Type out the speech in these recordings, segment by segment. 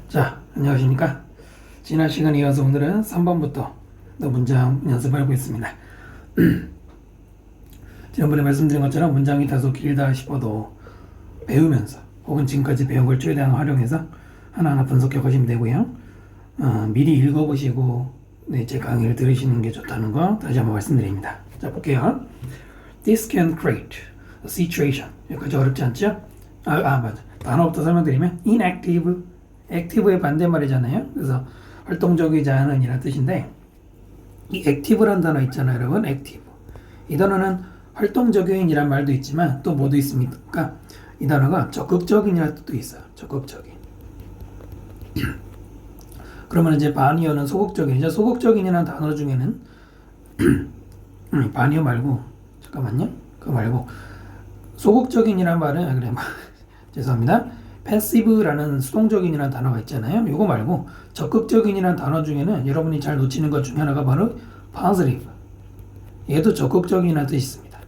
자, 안녕하십니까. 지난 시간에 이어서 오늘은 3번부터 문장 연습을 하고 있습니다. 지난번에 말씀드린 것처럼 문장이 다소 길다 싶어도 배우면서 혹은 지금까지 배운 걸 최대한 활용해서 하나하나 분석해 가시면 되고요. 미리 읽어보시고 제 강의를 들으시는 게 좋다는 거 다시 한번 말씀드립니다. 자, 볼게요. This can create a situation. 여기까지 어렵지 않죠? 맞아. 단어부터 설명드리면 inactive, active의 반대말이잖아요. 그래서 활동적이지 않은 이라는 뜻인데, 이 active란 단어 있잖아요, 여러분. active. 이 단어는 활동적인이란 말도 있지만 또 뭐도 있습니까? 이 단어가 적극적인이라는 뜻도 있어요. 적극적인. 그러면 이제 반이어는 소극적인이죠. 소극적인이라는 단어 중에는 반이어 말고, 잠깐만요. 그거 말고 소극적인이란 말은 그래 죄송합니다. 패시브라는 수동적인이라는 단어가 있잖아요. 이거 말고 적극적인이라는 단어 중에는 여러분이 잘 놓치는 것 중에 하나가 바로 positive. 얘도 적극적인이라는 뜻이 있습니다.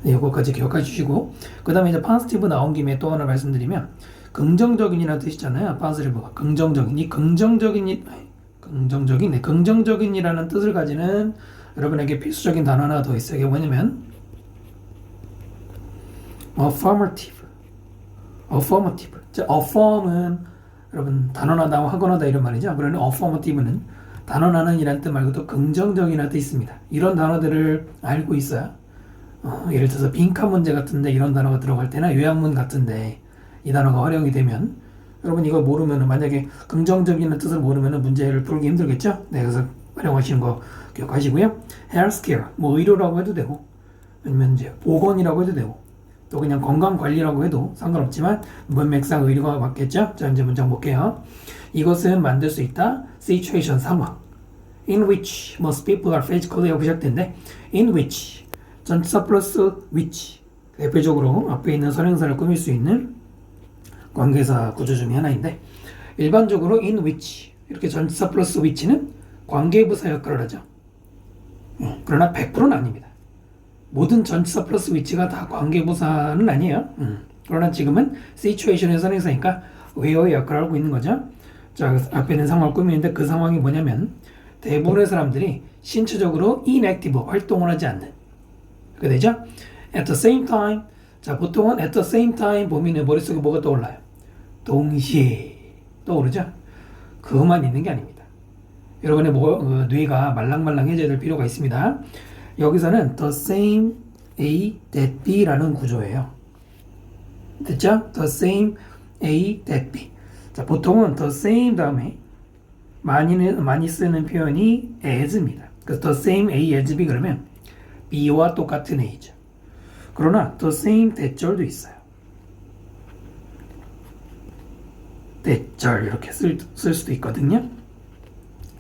이거까지 기억해 주시고, 그 다음에 이제 positive 나온 김에 또 하나 말씀드리면 긍정적인이라는 뜻이잖아요. positive가 긍정적인. 이 긍정적인이라는 뜻을 가지는 여러분에게 필수적인 단어 하나 더 있어요. 이게 뭐냐면 affirmative. 자, affirm은 여러분 단언하다, 하거나다 이런 말이죠. 그러니 affirmative는 단언하는 이란 뜻 말고 또 긍정적이라는 뜻이 있습니다. 이런 단어들을 알고 있어야 예를 들어서 빈칸 문제 같은데 이런 단어가 들어갈 때나 요약문 같은데 이 단어가 활용이 되면 여러분 이거 모르면, 만약에 긍정적인 뜻을 모르면 문제를 풀기 힘들겠죠. 네, 그래서 활용하시는 거 기억하시고요. healthcare, 뭐 의료라고 해도 되고, 아니면 이제 보건이라고 해도 되고, 또 그냥 건강관리라고 해도 상관없지만 문맥상 의료가 맞겠죠? 자, 이제 문장 볼게요. 이것은 만들 수 있다. situation, 상황. in which most people are physically 하고 시작된데, in which 전치사 플러스 which, 대표적으로 앞에 있는 선행사를 꾸밀 수 있는 관계사 구조 중에 하나인데, 일반적으로 in which 이렇게 전치사 플러스 which는 관계부사 역할을 하죠. 그러나 100%는 아닙니다. 모든 전치사 플러스 위치가 다 관계부사는 아니에요. 그러나 지금은 situation의 선행사니까 where의 역할을 하고 있는 거죠. 자, 앞에 있는 상황을 꾸미는데 그 상황이 뭐냐면 대부분의 사람들이 신체적으로 inactive, 활동을 하지 않는. 그게 되죠? At the same time. 자, 보통은 at the same time 보면 머릿속에 뭐가 떠올라요? 동시에 떠오르죠? 그것만 있는 게 아닙니다. 여러분의 뇌가 말랑말랑해져야 될 필요가 있습니다. 여기서는 the same A that B라는 구조예요. 됐죠? the same A that B. 자, 보통은 the same 다음에 많이 쓰는 표현이 as입니다. 그래서 the same A as B 그러면 B와 똑같은 A죠. 그러나 the same 대절도 있어요. 대절 이렇게 쓸 수도 있거든요.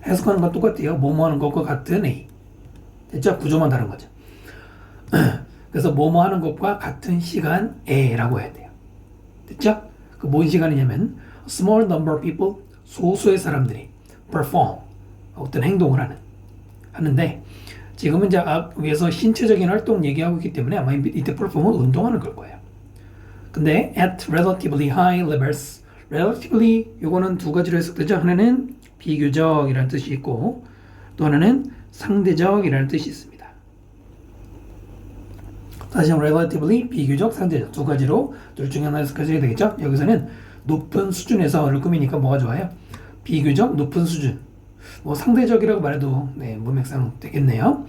해석하는 건 똑같아요. 뭐뭐 하는 것과 같은 A. 됐죠? 구조만 다른 거죠. 그래서 뭐뭐 하는 것과 같은 시간에라고 해야 돼요. 됐죠? 그 뭔 시간이냐면 small number of people, 소수의 사람들이 perform, 어떤 행동을 하는데, 지금은 이제 위에서 신체적인 활동 얘기하고 있기 때문에 아마 이때 perform은 운동하는 걸 거예요. 근데 at relatively high levels, relatively 요거는 두 가지로 해석되죠. 하나는 비교적이라는 뜻이 있고 또 하나는 상대적이라는 뜻이 있습니다. 다시 한번 relatively, 비교적, 상대적 두 가지로 둘 중에 하나 해석하셔야 되겠죠. 여기서는 높은 수준에서를 꾸미니까 뭐가 좋아요? 비교적, 높은 수준. 뭐 상대적이라고 말해도 문맥상 되겠네요.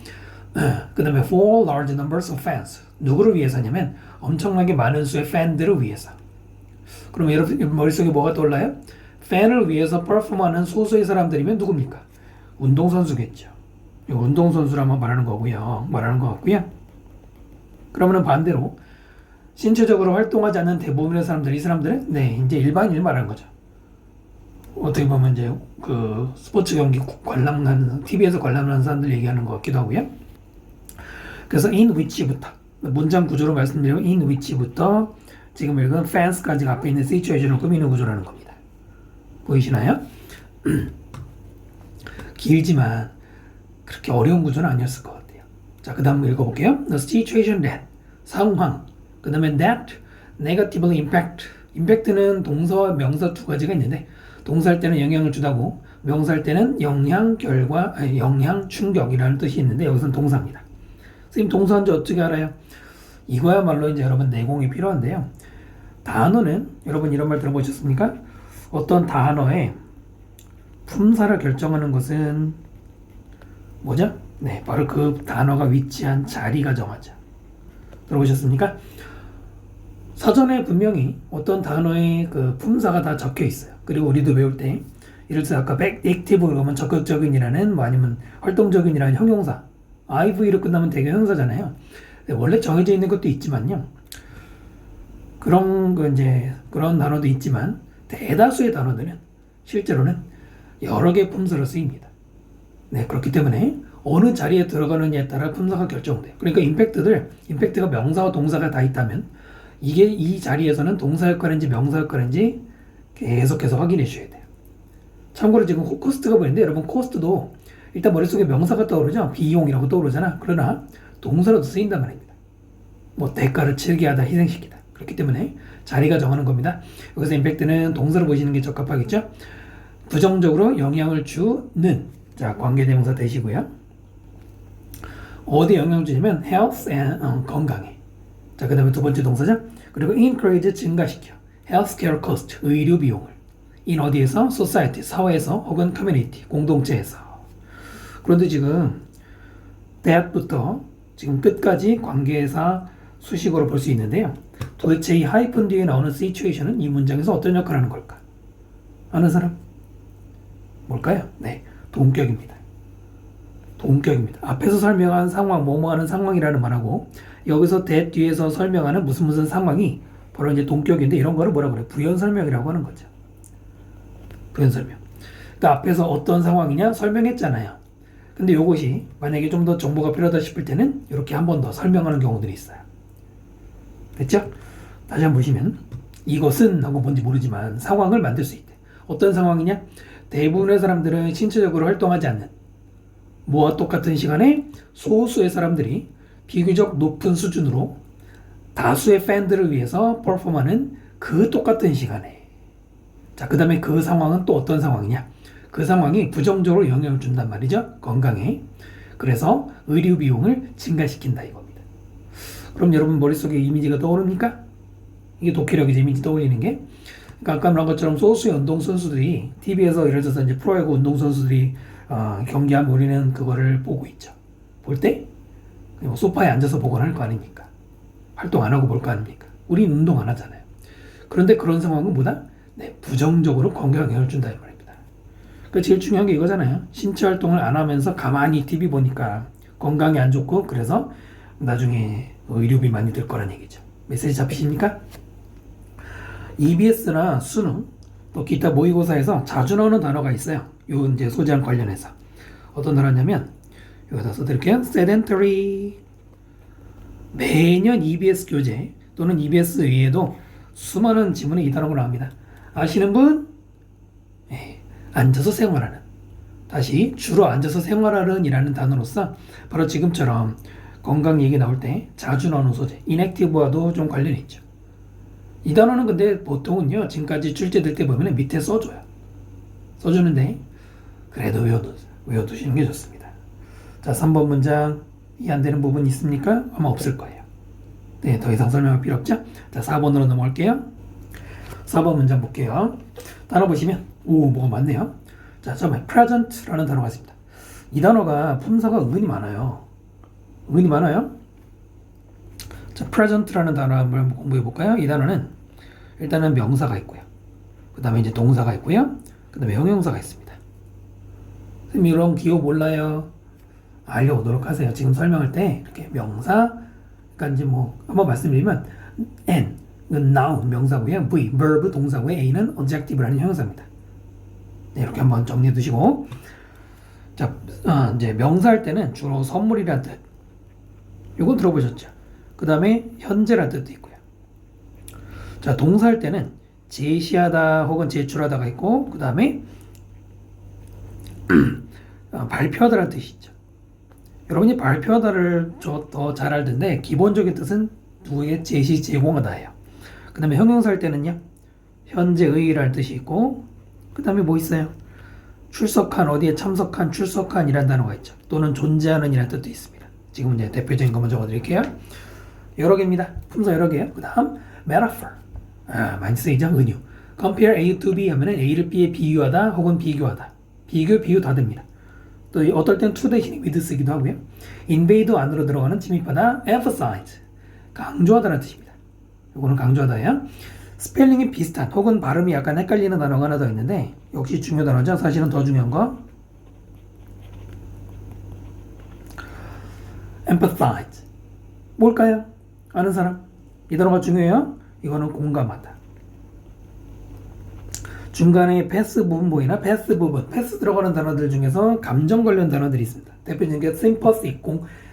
그 다음에 for large numbers of fans. 누구를 위해서냐면 엄청나게 많은 수의 팬들을 위해서. 그럼 여러분 머릿속에 뭐가 떠올라요? 팬을 위해서 퍼포먼하는 소수의 사람들이면 누굽니까? 운동선수겠죠. 운동선수라면 말하는 것 같고요. 그러면 반대로 신체적으로 활동하지 않는 대부분의 사람들, 이 사람들은 이제 일반인을 말하는 거죠. 어떻게 보면 이제 그 스포츠 경기 관람하는, TV에서 관람하는 사람들 얘기하는 것 같기도 하고요. 그래서 in which부터 문장 구조로 말씀드리면 in which부터 지금 읽은 fans까지 앞에 있는 situation을 꾸미는 구조라는 겁니다. 보이시나요? 길지만 그렇게 어려운 구조는 아니었을 것 같아요. 자, 그 다음 읽어볼게요. The situation that, 상황. 그 다음에 that negatively impact는 동사와 명사 두 가지가 있는데 동사할 때는 영향을 주다고, 명사할 때는 영향, 결과, 아니, 영향, 충격이라는 뜻이 있는데 여기서는 동사입니다. 선생님 동사인지 어떻게 알아요? 이거야말로 이제 여러분 내공이 필요한데요. 단어는 여러분 이런 말 들어보셨습니까? 어떤 단어의 품사를 결정하는 것은 뭐죠? 네, 바로 그 단어가 위치한 자리가 정하죠. 들어보셨습니까? 사전에 분명히 어떤 단어의 그 품사가 다 적혀 있어요. 그리고 우리도 배울 때 예를 들어서 아까 액티브 그러면 적극적인이라는 뭐 아니면 활동적인이라는 형용사 IV로 끝나면 대개 형용사잖아요. 원래 정해져 있는 것도 있지만요. 그런 단어도 있지만 대다수의 단어들은 실제로는 여러 개의 품사로 쓰입니다. 네, 그렇기 때문에 어느 자리에 들어가느냐에 따라 품사가 결정돼요. 그러니까 임팩트가 명사와 동사가 다 있다면 이게 이 자리에서는 동사 역할인지 명사 역할인지 계속해서 확인해 주셔야 돼요. 참고로 지금 코스트가 보이는데 여러분 코스트도 일단 머릿속에 명사가 떠오르죠. 비용이라고 떠오르잖아. 그러나 동사로도 쓰인단 말입니다. 뭐 대가를 치르게 하다, 희생시키다. 그렇기 때문에 자리가 정하는 겁니다. 여기서 임팩트는 동사로 보시는 게 적합하겠죠. 부정적으로 영향을 주는 자 관계대명사 되시고요. 어디에 영향을 주냐면 health and 건강에. 자 그 다음에 두 번째 동사죠. 그리고 increase 증가시켜 healthcare cost 의료 비용을 in 어디에서 society 사회에서 혹은 community 공동체에서. 그런데 지금 that부터 지금 끝까지 관계사 수식어로 볼 수 있는데요. 도대체 이 하이픈 뒤에 나오는 situation은 이 문장에서 어떤 역할을 하는 걸까? 아는 사람? 뭘까요? 네, 동격입니다. 동격입니다. 앞에서 설명한 상황, 뭐뭐 하는 상황이라는 말하고 여기서 that 뒤에서 설명하는 무슨 상황이 바로 이제 동격인데 이런 거를 뭐라 그래요? 부연 설명이라고 하는 거죠. 부연 설명. 그러니까 앞에서 어떤 상황이냐 설명했잖아요. 근데 이것이 만약에 좀 더 정보가 필요하다 싶을 때는 이렇게 한 번 더 설명하는 경우들이 있어요. 됐죠? 다시 한번 보시면 이것은 하고 뭔지 모르지만 상황을 만들 수 있대. 어떤 상황이냐? 대부분의 사람들은 신체적으로 활동하지 않는 뭐와 똑같은 시간에 소수의 사람들이 비교적 높은 수준으로 다수의 팬들을 위해서 퍼포먼하는 그 똑같은 시간에. 자, 그 다음에 그 상황은 또 어떤 상황이냐? 그 상황이 부정적으로 영향을 준단 말이죠. 건강에. 그래서 의료 비용을 증가시킨다 이겁니다. 그럼 여러분 머릿속에 이미지가 떠오릅니까? 이게 독해력이죠. 이미지 떠올리는 게. 그러니까 아까 말한 것처럼 소수의 운동선수들이 TV에서 예를 들어서 이제 프로야구 운동선수들이 경기하면 우리는 그거를 보고 있죠. 볼 때 소파에 앉아서 보거나 할 거 아닙니까? 활동 안 하고 볼 거 아닙니까? 우린 운동 안 하잖아요. 그런데 그런 상황은 뭐다? 네, 부정적으로 건강에 영향을 준다 이 말입니다. 그러니까 제일 중요한 게 이거잖아요. 신체 활동을 안 하면서 가만히 TV 보니까 건강에 안 좋고 그래서 나중에 의료비 많이 들 거란 얘기죠. 메시지 잡히십니까? EBS나 수능 또 기타 모의고사에서 자주 나오는 단어가 있어요. 요 이제 소재랑 관련해서 어떤 단어냐면 여기다 써드릴게요. sedentary. 매년 EBS 교재 또는 EBS 외에도 수많은 지문에 이 단어가 나옵니다. 아시는 분? 네, 앉아서 생활하는. 다시 주로 앉아서 생활하는 이라는 단어로서 바로 지금처럼 건강 얘기 나올 때 자주 나오는 소재 inactive와도 좀 관련이 있죠. 이 단어는 근데 보통은요 지금까지 출제될 때 보면 밑에 써줘요. 써주는데 그래도 외워두시는 게 좋습니다. 자 3번 문장 이해 안 되는 부분 있습니까? 아마 없을 거예요. 네, 더 이상 설명할 필요 없죠? 자 4번으로 넘어갈게요. 4번 문장 볼게요. 단어 보시면 뭐가 많네요. 자 처음에 present라는 단어가 있습니다. 이 단어가 품사가 은근히 많아요. 자, present라는 단어 한번 공부해 볼까요? 이 단어는 일단은 명사가 있고요. 그 다음에 이제 동사가 있고요. 그 다음에 형용사가 있습니다. 선생님 이런 기호 몰라요? 알려오도록 하세요. 지금 설명할 때 이렇게 명사, 그러니까 이제 뭐 한번 말씀드리면 N, noun 명사고요. V, verb 동사고요. A는 adjective라는 형용사입니다. 네, 이렇게 한번 정리해 두시고 자, 이제 명사할 때는 주로 선물이라는 뜻. 요거 들어보셨죠? 그 다음에 현재라는 뜻도 있고요. 자, 동사할 때는 제시하다 혹은 제출하다가 있고 그 다음에 발표하다라는 뜻이 있죠. 여러분이 발표하다를 더 잘 알던데 기본적인 뜻은 누구에게 제시, 제공하다예요. 그 다음에 형용사할 때는요 현재의라는 뜻이 있고 그 다음에 뭐 있어요? 출석한, 어디에 참석한, 출석한이라는 단어가 있죠. 또는 존재하는 이라는 뜻도 있습니다. 지금 이제 대표적인 것만 적어드릴게요. 여러 개입니다. 품사 여러 개요. 그 다음 metaphor. 많이 쓰이죠. 은유. compare A to B 하면은 A를 B에 비유하다 혹은 비교하다. 비유 다 됩니다. 또 어떨 땐 to 대신에 with 쓰기도 하고요. invade 안으로 들어가는 침입하다, emphasize 강조하다라는 뜻입니다. 이거는 강조하다예요. 스펠링이 비슷한 혹은 발음이 약간 헷갈리는 단어가 하나 더 있는데 역시 중요 단어죠. 사실은 더 중요한 거 empathize 뭘까요? 아는 사람? 이 단어가 중요해요. 이거는 공감하다. 중간에 패스 부분 보이나? 패스 들어가는 단어들 중에서 감정 관련 단어들이 있습니다. 대표적인 게 sympathy,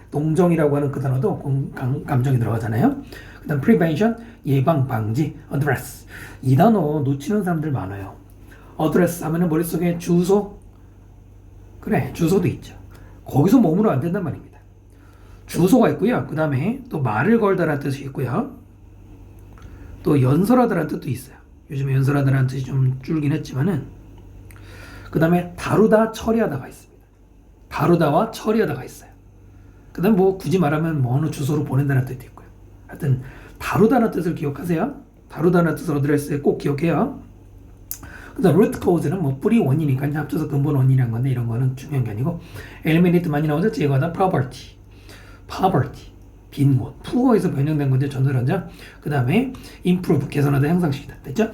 동정이라고 하는 그 단어도 감정이 들어가잖아요. 그 다음 prevention, 예방, 방지, address. 이 단어 놓치는 사람들 많아요. address 하면은 머릿속에 주소? 그래, 주소도 있죠. 거기서 머무르면 안 된단 말입니다. 주소가 있고요. 그 다음에 또 말을 걸다라는 뜻이 있고요. 또 연설하다라는 뜻도 있어요. 요즘에 연설하다라는 뜻이 좀 줄긴 했지만은 그 다음에 다루다, 처리하다가 있습니다. 다루다와 처리하다가 있어요. 그 다음 뭐 굳이 말하면 뭐 어느 주소로 보낸다는 뜻도 있고요. 하여튼 다루다는 뜻을 기억하세요. 다루다는 뜻을 어드레스에 꼭 기억해요. 그 다음 root cause는 뭐 뿌리 원인이니까 합쳐서 근본 원인이란 건데 이런 거는 중요한 게 아니고 eliminate 많이 나오죠. 제거하다 poverty, 빈 곳, poor에서 변형된 건데 전설하죠. 그 다음에 improve, 개선하다, 향상시키다. 됐죠?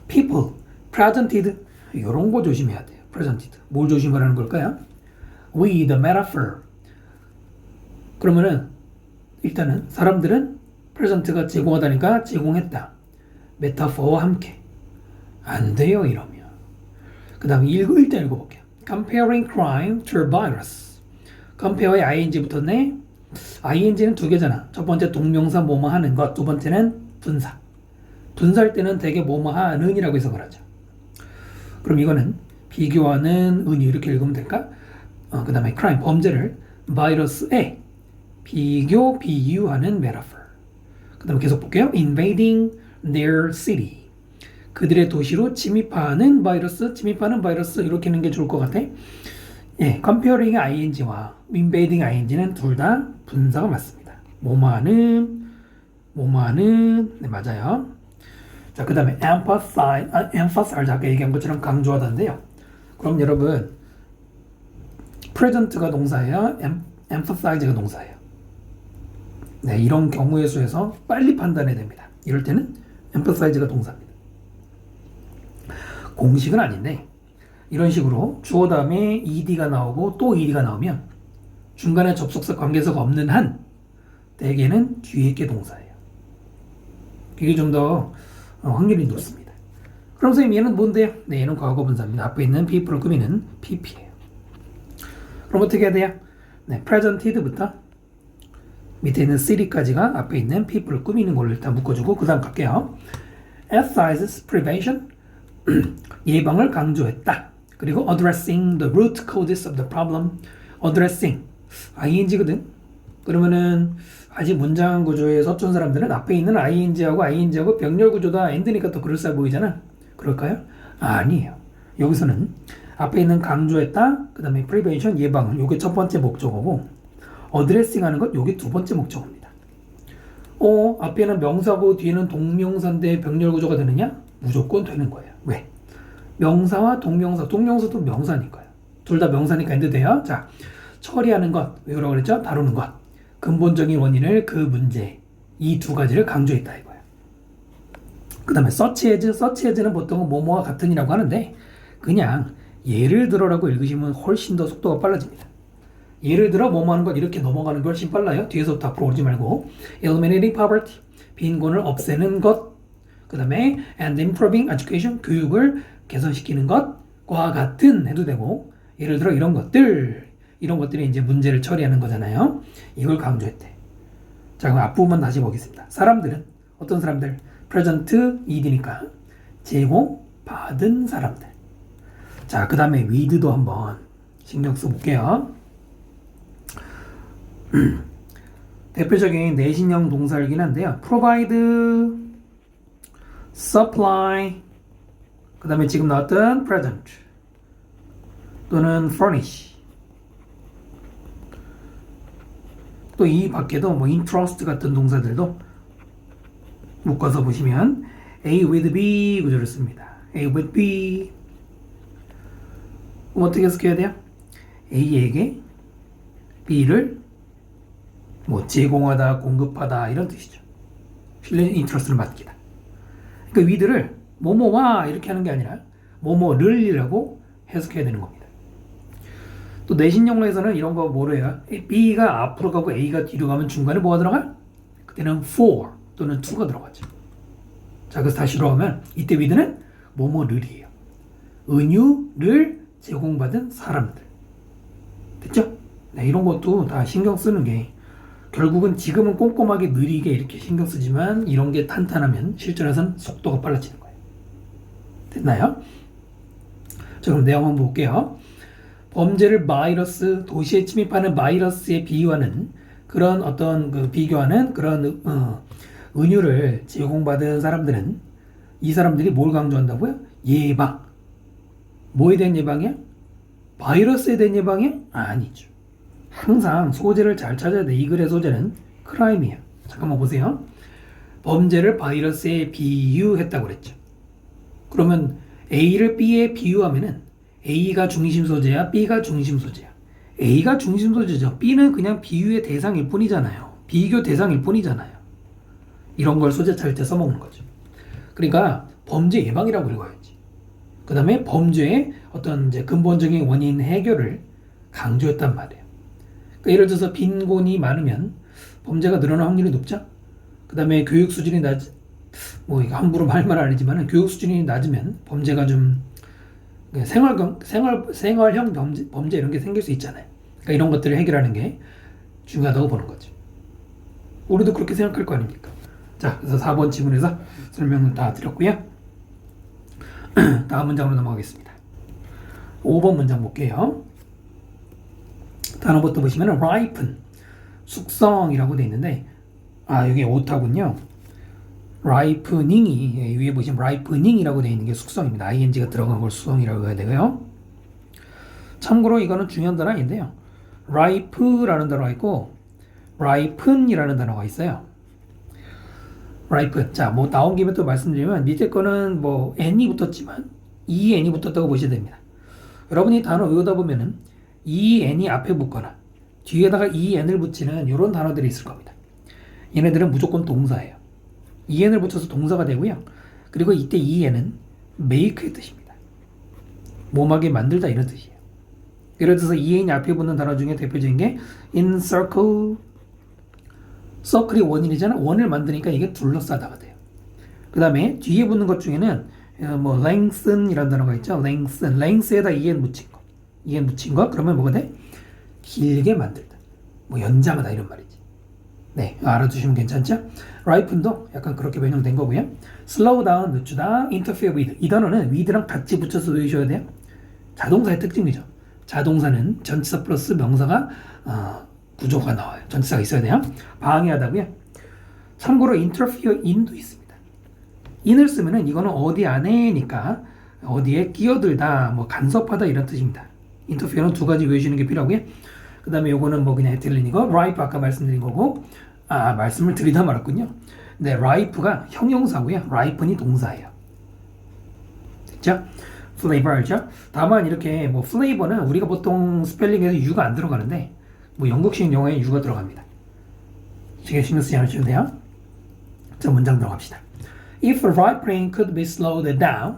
people, presented 이런 거 조심해야 돼요. presented 뭘 조심하라는 걸까요? with metaphor 그러면은 일단은 사람들은 present가 제공하다니까 제공했다. metaphor와 함께 안 돼요 이러면. 그 다음에 일단 읽어볼게요. comparing crime to virus. compare에 ing 붙었네. ing는 두 개잖아. 첫 번째 동명사 뭐뭐 하는 것, 두 번째는 분사. 분사할 때는 되게 뭐뭐 하는이라고 해석을 하죠. 그럼 이거는 비교하는 은유 이렇게 읽으면 될까? 그 다음에 crime, 범죄를 바이러스에 비유하는 metaphor. 그 다음에 계속 볼게요. invading their city. 그들의 도시로 침입하는 바이러스 이렇게 하는 게 좋을 것 같아. 예, comparing ing와 invading ing는 둘 다 분사가 맞습니다. 뭐뭐하는 네, 맞아요. 자, 그 다음에 emphasize 아까 얘기한 것처럼 강조하다인데요. 그럼 여러분 present가 동사예요. emphasize가 동사예요. 네, 이런 경우의 수에서 빨리 판단해야 됩니다. 이럴 때는 emphasize가 동사입니다. 공식은 아닌데 이런 식으로 주어 다음에 ed가 나오고 또 ed가 나오면 중간에 접속사 관계사가 없는 한 대개는 뒤에 게 동사예요. 이게 좀 더 확률이 높습니다. 그럼 선생님 얘는 뭔데요? 네, 얘는 과거분사입니다. 앞에 있는 people을 꾸미는 pp예요. 그럼 어떻게 해야 돼요? 네, presented부터 밑에 있는 city까지가 앞에 있는 people을 꾸미는 걸로 일단 묶어주고 그 다음 갈게요. emphasizes prevention 예방을 강조했다. 그리고 addressing the root causes of the problem. addressing ing거든. 그러면은 아직 문장 구조의 서툰 사람들은 앞에 있는 ing하고 병렬 구조다 end니까 또 그럴싸해 보이잖아. 그럴까요? 아니에요. 여기서는 앞에 있는 강조했다. 그 다음에 prevention 예방은 요게 첫 번째 목적어고 addressing 하는 것 요게 두 번째 목적어입니다. 앞에는 명사고 뒤에는 동명사인데 병렬 구조가 되느냐? 무조건 되는 거예요. 왜? 명사와 동명사도 명사니까요. 둘 다 명사니까 엔드 돼요. 자, 처리하는 것, 왜라고 그랬죠? 다루는 것. 근본적인 원인을 그 문제, 이 두 가지를 강조했다 이거예요. 그 다음에 search as는 보통 뭐뭐와 같은이라고 하는데 그냥 예를 들어라고 읽으시면 훨씬 더 속도가 빨라집니다. 예를 들어 뭐뭐 하는 것 이렇게 넘어가는 게 훨씬 빨라요. 뒤에서부터 앞으로 오지 말고 eliminating poverty, 빈곤을 없애는 것, 그 다음에 and improving education, 교육을 개선시키는 것과 같은 해도 되고 예를 들어 이런 것들이 이제 문제를 처리하는 거잖아요. 이걸 강조했대. 자, 그럼 앞부분만 다시 보겠습니다. 사람들은 어떤 사람들? present ed니까 제공받은 사람들. 자, 그 다음에 with도 한번 신경 써볼게요. 대표적인 내신형 동사이긴 한데요. provide, supply, 그 다음에 지금 나왔던 present 또는 furnish. 또 이 밖에도 뭐 interest 같은 동사들도 묶어서 보시면 A with B 구조를 씁니다. A with B. 그럼 어떻게 해석해야 돼요? A에게 B를 뭐 제공하다, 공급하다 이런 뜻이죠. 필린 인트러스트를 맡기다. 그러니까 with를 뭐뭐와 이렇게 하는 게 아니라 뭐뭐를이라고 해석해야 되는 겁니다. 또 내신 영어에서는 이런 거 뭐로 해요? B가 앞으로 가고 A가 뒤로 가면 중간에 뭐가 들어가? 그때는 for 또는 to가 들어가죠. 자, 그래서 다시 돌아가면 이때 with는 뭐뭐를이에요. 은유를 제공받은 사람들. 됐죠? 네, 이런 것도 다 신경 쓰는 게 결국은 지금은 꼼꼼하게 느리게 이렇게 신경 쓰지만 이런 게 탄탄하면 실전에서는 속도가 빨라지는 거예요. 됐나요? 자, 그럼 내용 한번 볼게요. 범죄를 바이러스, 도시에 침입하는 바이러스에 비유하는 그런 어떤 비교하는 그런 은유를 제공받은 사람들은 이 사람들이 뭘 강조한다고요? 예방. 뭐에 대한 예방이야? 바이러스에 대한 예방이야? 아니죠. 항상 소재를 잘 찾아야 돼. 이 글의 소재는 크라임이에요. 잠깐만 보세요. 범죄를 바이러스에 비유했다고 그랬죠. 그러면 A를 B에 비유하면은 A가 중심 소재야, B가 중심 소재야. A가 중심 소재죠. B는 그냥 비유의 대상일 뿐이잖아요. 비교 대상일 뿐이잖아요. 이런 걸 소재 찾을 때 써먹는 거죠. 그러니까 범죄 예방이라고 읽어야지. 그 다음에 범죄의 어떤 이제 근본적인 원인 해결을 강조했단 말이에요. 그러니까 예를 들어서 빈곤이 많으면 범죄가 늘어날 확률이 높죠. 그 다음에 교육 수준이 뭐 이거 함부로 말만 아니지만 교육 수준이 낮으면 범죄가 좀 생활형 범죄 이런 게 생길 수 있잖아요. 그러니까 이런 것들을 해결하는 게 중요하다고 보는 거죠. 우리도 그렇게 생각할 거 아닙니까? 자, 그래서 4번 지문에서 설명을 다 드렸고요. 다음 문장으로 넘어가겠습니다. 5번 문장 볼게요. 단어부터 보시면 ripen, 숙성이라고 되어 있는데 여기 오타군요. ripening이 위에 보시면 ripening이라고 되어 있는 게 숙성입니다. ing가 들어간 걸 숙성이라고 해야 되고요. 참고로 이거는 중요한 단어 아닌데요. ripe라는 단어가 있고 ripen이라는 단어가 있어요. ripen. 자, 뭐 나온 김에 또 말씀드리면 밑에 거는 뭐 n이 붙었지만 en이 붙었다고 보셔야 됩니다. 여러분이 단어 외우다 보면은 en이 앞에 붙거나 뒤에다가 en을 붙이는 이런 단어들이 있을 겁니다. 얘네들은 무조건 동사예요. en을 붙여서 동사가 되고요. 그리고 이때 en은 make의 뜻입니다. 몸하게 만들다 이런 뜻이에요. 예를 들어서 en이 앞에 붙는 단어 중에 대표적인 게 encircle. 서클이 원인이잖아. 원을 만드니까 이게 둘러싸다가 돼요. 그 다음에 뒤에 붙는 것 중에는 뭐 lengthen 이라는 단어가 있죠. length에다 en 붙인 거 그러면 뭐가 돼? 길게 만들다. 뭐 연장하다 이런 말이지. 네, 알아두시면 괜찮죠? ripen도 약간 그렇게 변형된 거고요. slow down, 늦추다, interfere with. 이 단어는 with랑 같이 붙여서 외우셔야 돼요. 자동사의 특징이죠. 자동사는 전치사 플러스 명사가 구조가 나와요. 전치사가 있어야 돼요. 방해하다고요. 참고로 interfere in도 있습니다. in을 쓰면은 이거는 어디 안에니까 어디에 끼어들다, 뭐 간섭하다 이런 뜻입니다. interfere는 두 가지 외우시는 게 필요하고요. 그 다음에 요거는 뭐 그냥 들리는 거, ripe 아까 말씀드린 거고, 말씀을 드리다 말았군요. 네, ripe가 형용사고요. ripen이 동사예요. 됐죠? flavor 알죠? 다만 이렇게 뭐 flavor는 우리가 보통 스펠링에서 U가 안 들어가는데 뭐 영국식 영어에 U가 들어갑니다. 신경 쓰지 않으셔도 돼요. 자, 문장 들어갑시다. If ripening could be slowed down,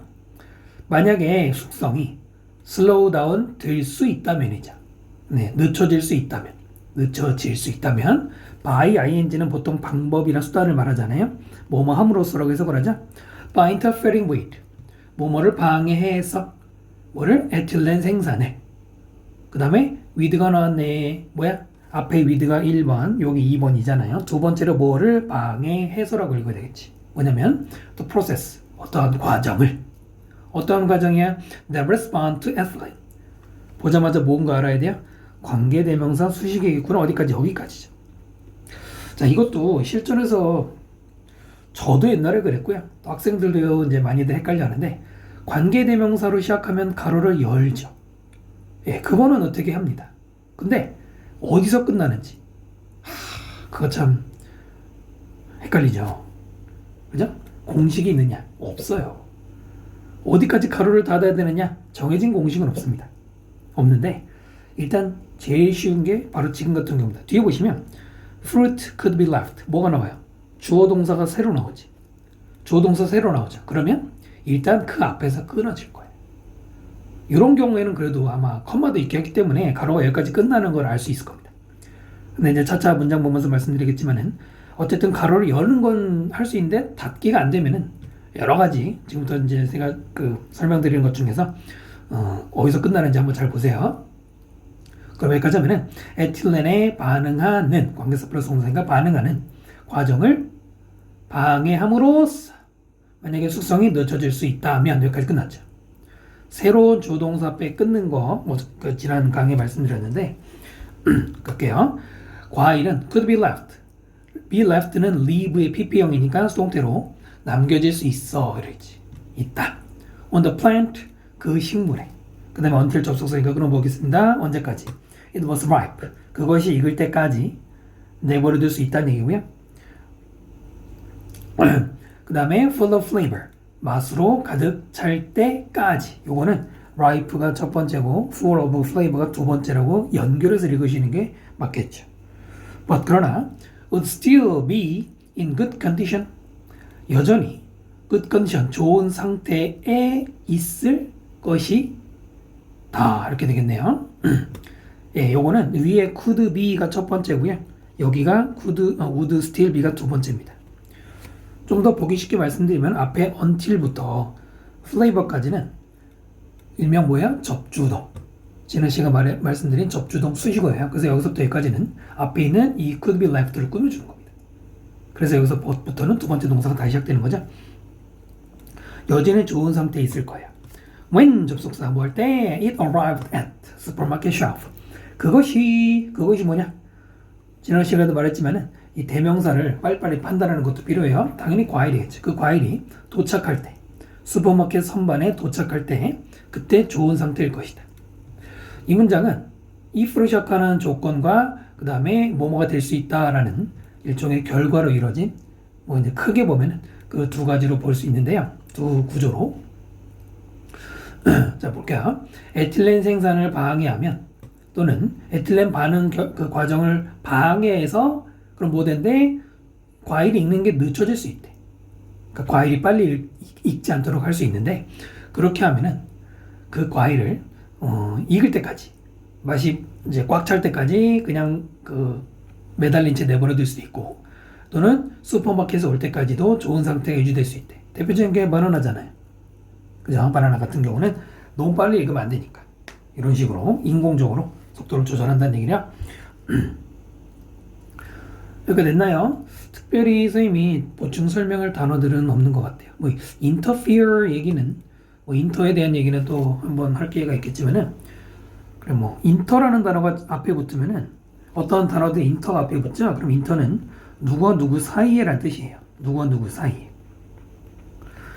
만약에 숙성이 slow down 될 수 있다면이죠. 네, 늦춰질 수 있다면 by ing는 보통 방법이나 수단을 말하잖아요. 뭐뭐 함으로써라고 해석을 하죠. by interfering with, 뭐뭐를 방해해서 뭐를 에틸렌 생산해. 그 다음에 with가 나왔네. 뭐야? 앞에 with가 1번, 여기 2번이잖아요. 두 번째로 뭐를 방해해서라고 읽어야 되겠지. 뭐냐면 the process, 어떠한 과정이야? that respond to ethylene. 보자마자 뭔가 알아야 돼요? 관계대명사 수식이겠구나. 어디까지? 여기까지죠. 자, 이것도 실전에서 저도 옛날에 그랬고요. 또 학생들도 이제 많이들 헷갈려 하는데 관계대명사로 시작하면 가로를 열죠. 예, 그거는 어떻게 합니다. 근데 어디서 끝나는지 그거 참 헷갈리죠. 그죠? 공식이 있느냐? 없어요. 어디까지 가로를 닫아야 되느냐? 정해진 공식은 없습니다. 없는데 일단 제일 쉬운 게 바로 지금 같은 경우입니다. 뒤에 보시면 fruit could be left. 뭐가 나와요? 주어 동사가 새로 나오지. 주어 동사 새로 나오죠. 그러면 일단 그 앞에서 끊어질 거예요. 이런 경우에는 그래도 아마 컴마도 있게 했기 때문에 가로가 여기까지 끝나는 걸 알 수 있을 겁니다. 근데 이제 차차 문장 보면서 말씀드리겠지만은 어쨌든 가로를 여는 건 할 수 있는데 닫기가 안 되면은 여러 가지 지금부터 이제 제가 그 설명드리는 것 중에서 어디서 끝나는지 한번 잘 보세요. 그럼 여기까지 하면은 에틸렌에 반응하는 관계사 플러스 동사니까 반응하는 과정을 방해함으로써 만약에 숙성이 늦춰질 수 있다면 여기까지 끝났죠. 새로운 주동사 빼 끊는 거 그 지난 강의에 말씀드렸는데 갈게요. 과일은 could be left. be left는 leave의 pp형이니까 수동태로 남겨질 수 있어 이러지. 있다. on the plant 그 식물에. 그 다음에 until 접속사니까 그럼 보겠습니다. 언제까지? it was ripe. 그것이 익을 때까지 내버려둘 수 있다는 얘기고요. 그 다음에 full of flavor. 맛으로 가득 찰 때까지. 요거는 ripe가 첫 번째고 full of flavor가 두 번째라고 연결해서 읽으시는 게 맞겠죠. But 그러나 would still be in good condition. 여전히 good condition, 좋은 상태에 있을 것이 다 이렇게 되겠네요. 예, 요거는 위에 could be가 첫 번째고요. 여기가 would still be가 두 번째입니다. 좀 더 보기 쉽게 말씀드리면 앞에 until부터 flavor까지는 일명 뭐야? 접주동. 지난 시간에 말씀드린 접주동 수식어예요. 그래서 여기서부터 여기까지는 앞에 있는 이 could be left를 꾸며주는 겁니다. 그래서 여기서부터는 두 번째 동사가 다시 시작되는 거죠. 여전히 좋은 상태에 있을 거예요. when 접속사 뭐 할 때 it arrived at supermarket shop. 그것이 뭐냐? 지난 시간에도 말했지만은 이 대명사를 빨리빨리 판단하는 것도 필요해요. 당연히 과일이겠죠. 그 과일이 도착할 때, 슈퍼마켓 선반에 도착할 때 그때 좋은 상태일 것이다. 이 문장은 if로 시작하는 조건과 그 다음에 뭐뭐가 될 수 있다라는 일종의 결과로 이루어진 뭐 이제 크게 보면은 그 두 가지로 볼 수 있는데요. 두 구조로. 자, 볼게요. 에틸렌 생산을 방해하면 또는 에틸렌 반응 그 과정을 방해해서 그럼 뭐 된대? 과일이 익는 게 늦춰질 수 있대. 그러니까 과일이 빨리 익지 않도록 할 수 있는데 그렇게 하면은 그 과일을 익을 때까지 맛이 이제 꽉 찰 때까지 그냥 그 매달린 채 내버려둘 수도 있고 또는 슈퍼마켓에 올 때까지도 좋은 상태가 유지될 수 있대. 대표적인 게 바나나잖아요. 그죠? 바나나 같은 경우는 너무 빨리 익으면 안 되니까 이런 식으로 인공적으로 속도를 조절한다는 얘기냐. 이렇게 됐나요? 특별히 선생님이 보충 설명할 단어들은 없는 것 같아요. 뭐 interfere 얘기는 뭐 인터에 대한 얘기는 또 한번 할 기회가 있겠지만은 그래 뭐 인터라는 단어가 앞에 붙으면은 어떤 단어들 인터가 앞에 붙죠? 그럼 인터는 누구와 누구 사이에란 뜻이에요. 누구와 누구 사이에.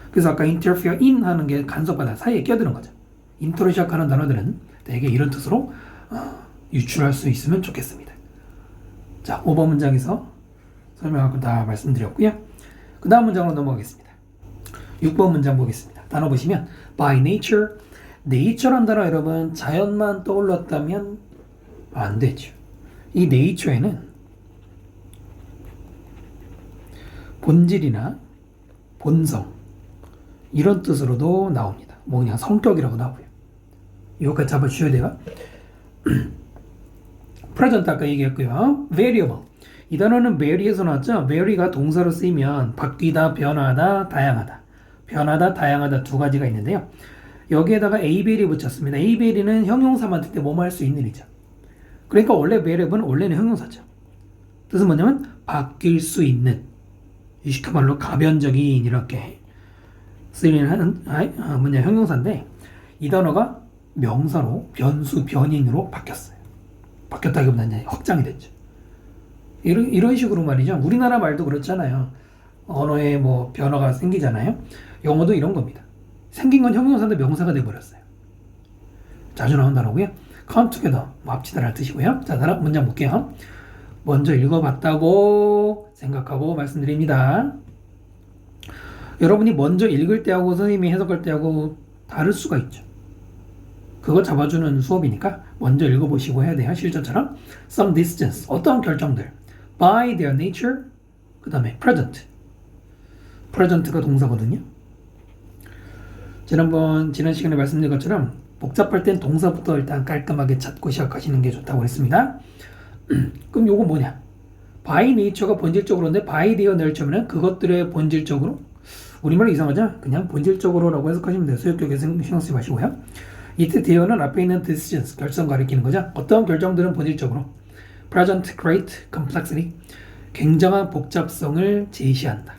그래서 아까 interfere in 하는 게 간섭하다 사이에 껴드는 거죠. 인터로 시작하는 단어들은 대개 이런 뜻으로 유출할 수 있으면 좋겠습니다. 자, 5번 문장에서 설명하고 다 말씀드렸고요. 그 다음 문장으로 넘어가겠습니다. 6번 문장 보겠습니다. 단어 보시면 by nature, nature란 단어 여러분 자연만 떠올랐다면 안 되죠. 이 nature에는 본질이나 본성 이런 뜻으로도 나옵니다. 뭐 그냥 성격이라고 나오고요. 이거까지 잡아주셔야 돼요. present 아까 얘기했고요. variable. 이 단어는 vary에서 나왔죠. vary가 동사로 쓰이면 바뀌다, 변하다, 다양하다. 변하다, 다양하다 두 가지가 있는데요. 여기에다가 a-vary를 붙였습니다. a-vary는 형용사만 뜰 때 뭐뭐 할 수 있는 이죠. 그러니까 원래 variable은 원래는 형용사죠. 뜻은 뭐냐면 바뀔 수 있는 유식한 말로 가변적인 이렇게 쓰이는 형용사인데 이 단어가 명사로 변수, 변인으로 바뀌었어요. 바뀌었다기보다는 확장이 됐죠. 이런 식으로 말이죠. 우리나라 말도 그렇잖아요. 언어에 뭐 변화가 생기잖아요. 영어도 이런 겁니다. 생긴 건 형용사인데 명사가 돼버렸어요. 자주 나온 단어고요. come together, 뭐 합치다라는 뜻이고요. 자, 다음 문장 볼게요. 먼저 읽어봤다고 생각하고 말씀드립니다. 여러분이 먼저 읽을 때하고 선생님이 해석할 때하고 다를 수가 있죠. 그거 잡아주는 수업이니까 먼저 읽어보시고 해야 돼요. 실전처럼 some decisions, 어떠한 결정들 by their nature, 그 다음에 present가 동사거든요. 지난 시간에 말씀드린 것처럼 복잡할 땐 동사부터 일단 깔끔하게 찾고 시작하시는 게 좋다고 했습니다. 그럼 요거 뭐냐? by nature가 본질적으로인데 by their nature면 그것들의 본질적으로, 우리말로 이상하죠? 그냥 본질적으로라고 해석하시면 돼요. 소유격에 신경 쓰지 마시고요. 이때 there는 앞에 있는 decisions, 결정 가리키는 거죠. 어떤 결정들은 본질적으로 present great complexity, 굉장한 복잡성을 제시한다.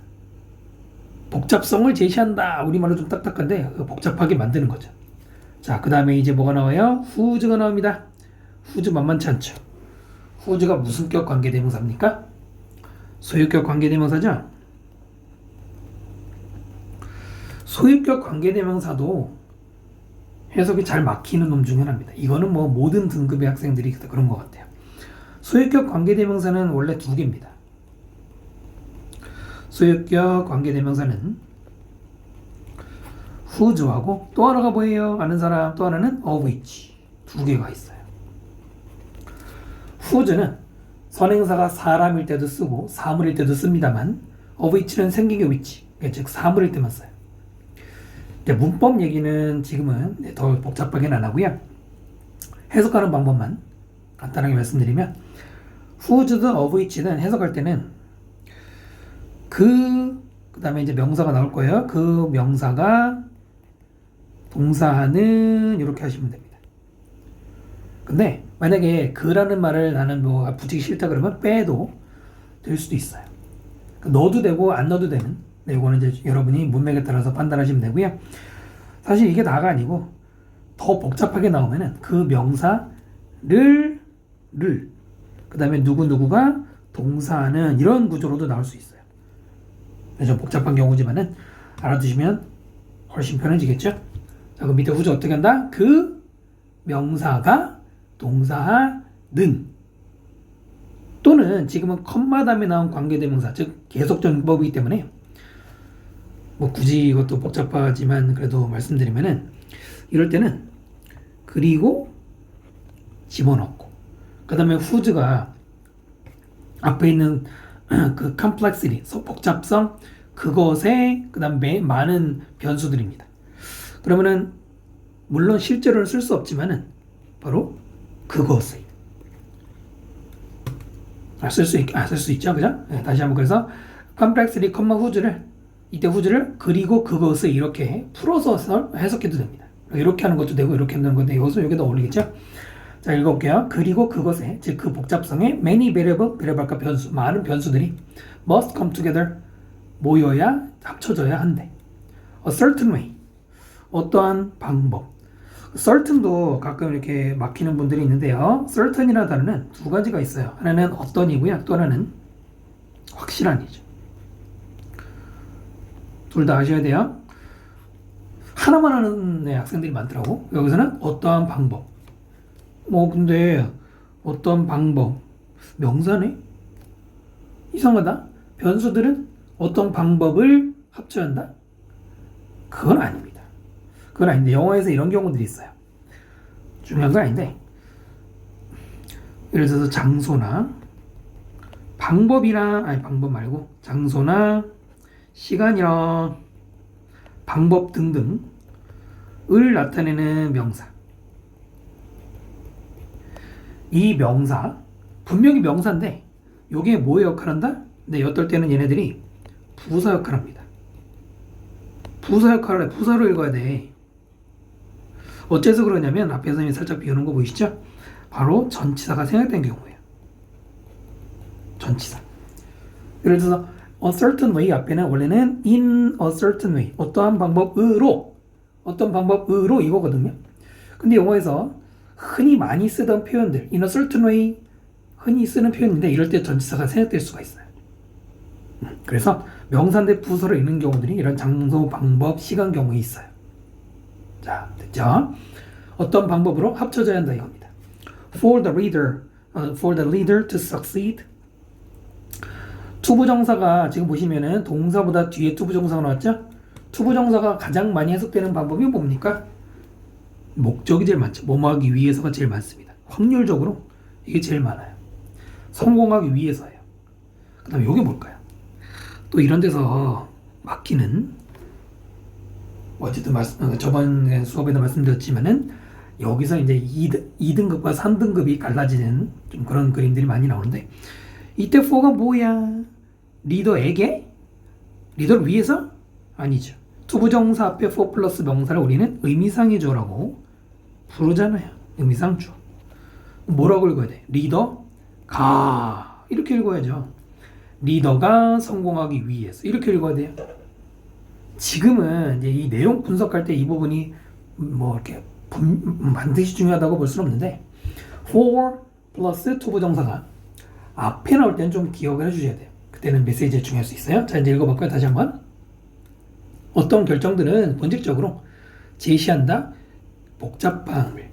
복잡성을 제시한다. 우리말로 좀 딱딱한데 복잡하게 만드는 거죠. 자, 그 다음에 이제 뭐가 나와요? whose가 나옵니다. whose 만만치 않죠. whose가 무슨 격 관계대명사입니까? 소유격 관계대명사죠. 소유격 관계대명사도 해석이 잘 막히는 놈 중에 하나입니다. 이거는 뭐 모든 등급의 학생들이 그런 것 같아요. 소유격 관계대명사는 원래 두 개입니다. 소유격 관계대명사는 whose하고 또 하나가 뭐예요? 아는 사람? 또 하나는 of which. 두 개가 있어요. whose는 선행사가 사람일 때도 쓰고 사물일 때도 씁니다만 of which는 생긴 게 which, 즉 사물일 때만 써요. 문법 얘기는 지금은 더 복잡하게는 안 하고요. 해석하는 방법만 간단하게 말씀드리면 whose든 of which든 해석할 때는 그 다음에 이제 명사가 나올 거예요. 그 명사가 동사하는 이렇게 하시면 됩니다. 근데 만약에 그라는 말을 나는 뭐 붙이기 싫다 그러면 빼도 될 수도 있어요. 넣어도 되고 안 넣어도 되는, 이거는 이제 여러분이 문맥에 따라서 판단하시면 되고요. 사실 이게 다가 아니고 더 복잡하게 나오면은 그 명사를 그 다음에 누구누구가 동사하는 이런 구조로도 나올 수 있어요. 좀 복잡한 경우지만은 알아두시면 훨씬 편해지겠죠. 자, 그럼 밑에 후즈 어떻게 한다? 그 명사가 동사하는, 또는 지금은 컴마 다음에 나온 관계대명사, 즉 계속적용법이기 때문에 뭐 굳이 이것도 복잡하지만 그래도 말씀드리면은 이럴 때는 그리고 집어넣고 그 다음에 whose가 앞에 있는 그 complexity, 복잡성, 그것에 그 다음에 많은 변수들입니다. 그러면은 물론 실제로는 쓸 수 없지만은 바로 그것을 쓸 수 있죠, 그죠? 네, 다시 한번 그래서 complexity, whose를 이때 whose를 그리고 그것을 이렇게 풀어서 해석해도 됩니다. 이렇게 하는 것도 되고 이렇게 하는 건데 이것은 여기다 어울리겠죠? 자, 읽어볼게요. 그리고 그것에, 즉 그 복잡성에 many variable과 변수, 많은 변수들이 must come together, 모여야, 합쳐져야 한대. A certain way, 어떠한 방법. certain도 가끔 이렇게 막히는 분들이 있는데요. certain이라는 단어는 두 가지가 있어요. 하나는 어떤이고요. 또 하나는 확실한이죠. 둘 다 아셔야 돼요. 하나만 하는 학생들이 많더라고. 여기서는 어떠한 방법. 근데 어떤 방법, 명사네? 이상하다. 변수들은 어떤 방법을 합쳐야 한다? 그건 아닙니다. 그건 아닌데 영어에서 이런 경우들이 있어요. 중요한 건 아닌데 예를 들어서 장소나 방법이나, 아니 방법 말고 장소나 시간이랑 방법 등등을 나타내는 명사, 이 명사 분명히 명사인데 요게 뭐의 역할을 한다? 근데 어떨 때는 얘네들이 부사 역할을 합니다. 부사 역할을 해. 부사로 읽어야 돼. 어째서 그러냐면 앞에 선생님이 살짝 비우는 거 보이시죠? 바로 전치사가 생략된 경우예요. 전치사. 예를 들어서 a certain way 앞에는 원래는 in a certain way, 어떠한 방법으로, 어떤 방법으로 이거거든요. 근데 영어에서 흔히 많이 쓰던 표현들, in a certain way, 흔히 쓰는 표현인데 이럴 때 전치사가 생략될 수가 있어요. 그래서 명사인데 부사로 읽는 경우들이 이런 장소, 방법, 시간 경우에 있어요. 자, 됐죠? 어떤 방법으로 합쳐져야 한다 이겁니다. For the leader to succeed. 투부정사가 지금 보시면은 동사보다 뒤에 투부정사가 나왔죠? 투부정사가 가장 많이 해석되는 방법이 뭡니까? 목적이 제일 많죠. 뭐뭐 하기 위해서가 제일 많습니다. 확률적으로 이게 제일 많아요. 성공하기 위해서예요. 그 다음에 이게 뭘까요? 또 이런 데서 막히는, 어쨌든 저번 수업에도 말씀드렸지만은 여기서 이제 2등급과 3등급이 갈라지는 좀 그런 그림들이 많이 나오는데, 이때 for가 뭐야? 리더에게? 리더를 위해서? 아니죠. 투부정사 앞에 for 플러스 명사를 우리는 의미상의조라고 부르잖아요. 의미상조. 뭐라고 읽어야 돼? 리더가 이렇게 읽어야죠. 리더가 성공하기 위해서 이렇게 읽어야 돼요. 지금은 이제 이 내용 분석할 때 이 부분이 뭐 이렇게 반드시 중요하다고 볼 수는 없는데, for 플러스 투부정사가 앞에 나올 때는 좀 기억을 해주셔야 돼요. 그때는 메시지가 중요할 수 있어요. 자, 이제 읽어볼까요? 다시 한번. 어떤 결정들은 본질적으로 제시한다 복잡함을.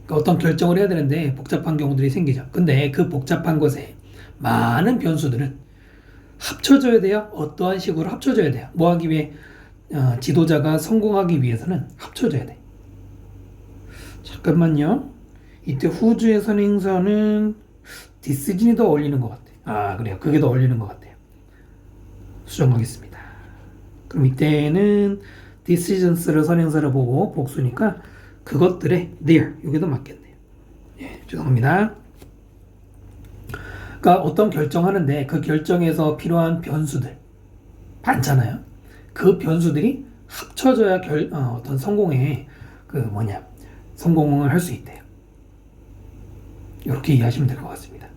그러니까 어떤 결정을 해야 되는데 복잡한 경우들이 생기죠. 근데 그 복잡한 것에 많은 변수들은 합쳐져야 돼요. 어떠한 식으로 합쳐져야 돼요. 뭐 하기 위해? 지도자가 성공하기 위해서는 합쳐져야 돼. 잠깐만요. 이때 후주의 선행사는 디스진이 더 어울리는 것 같아요. 아, 그래요. 그게 더 어울리는 것 같아요. 수정하겠습니다. 그럼 이때는 decisions,를 선행사를 보고 복수니까 그것들의 their, 이게 더 맞겠네요. 예, 죄송합니다. 그러니까 어떤 결정하는데 그 결정에서 필요한 변수들 많잖아요. 그 변수들이 합쳐져야 어떤 성공에 성공을 할 수 있대요. 이렇게 이해하시면 될 것 같습니다.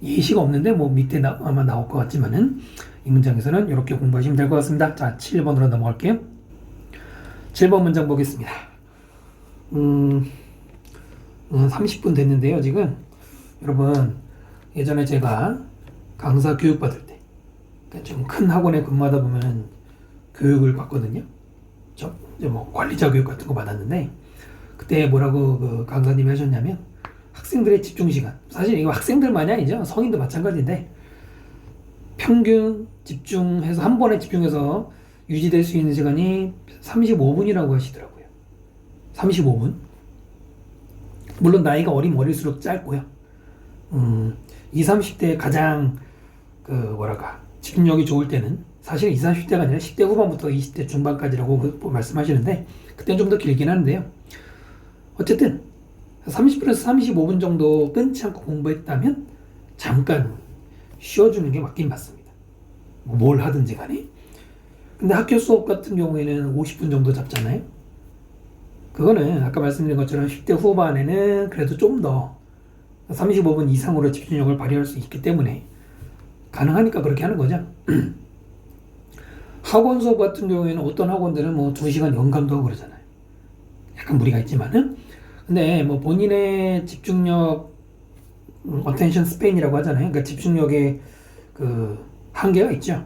예시가 없는데 뭐 밑에 아마 나올 것 같지만은 이 문장에서는 이렇게 공부하시면 될 것 같습니다. 자, 7번으로 넘어갈게요. 7번 문장 보겠습니다. 30분 됐는데요, 지금. 여러분, 예전에 제가 강사 교육 받을 때, 좀 큰 학원에 근무하다 보면 교육을 받거든요. 이제 뭐 관리자 교육 같은 거 받았는데, 그때 뭐라고 그 강사님이 하셨냐면, 학생들의 집중 시간. 사실 이거 학생들만이 아니죠. 성인도 마찬가지인데, 평균 집중해서, 한 번에 집중해서 유지될 수 있는 시간이 35분이라고 하시더라고요. 35분. 물론 나이가 어릴수록 짧고요. 20, 30대 가장 집중력이 좋을 때는 사실 20, 30대가 아니라 10대 후반부터 20대 중반까지라고 말씀하시는데, 그때는 좀 더 길긴 하는데요. 어쨌든 30분에서 35분 정도 끊지 않고 공부했다면 잠깐 쉬어주는 게 맞긴 맞습니다. 뭘 하든지 간에. 근데 학교 수업 같은 경우에는 50분 정도 잡잖아요. 그거는 아까 말씀드린 것처럼 10대 후반에는 그래도 좀 더 35분 이상으로 집중력을 발휘할 수 있기 때문에 가능하니까 그렇게 하는 거죠. 학원 수업 같은 경우에는 어떤 학원들은 뭐 2시간 연강도 하고 그러잖아요. 약간 무리가 있지만은. 근데 뭐 본인의 집중력, attention span이라고 하잖아요. 그러니까 집중력의 그 한계가 있죠.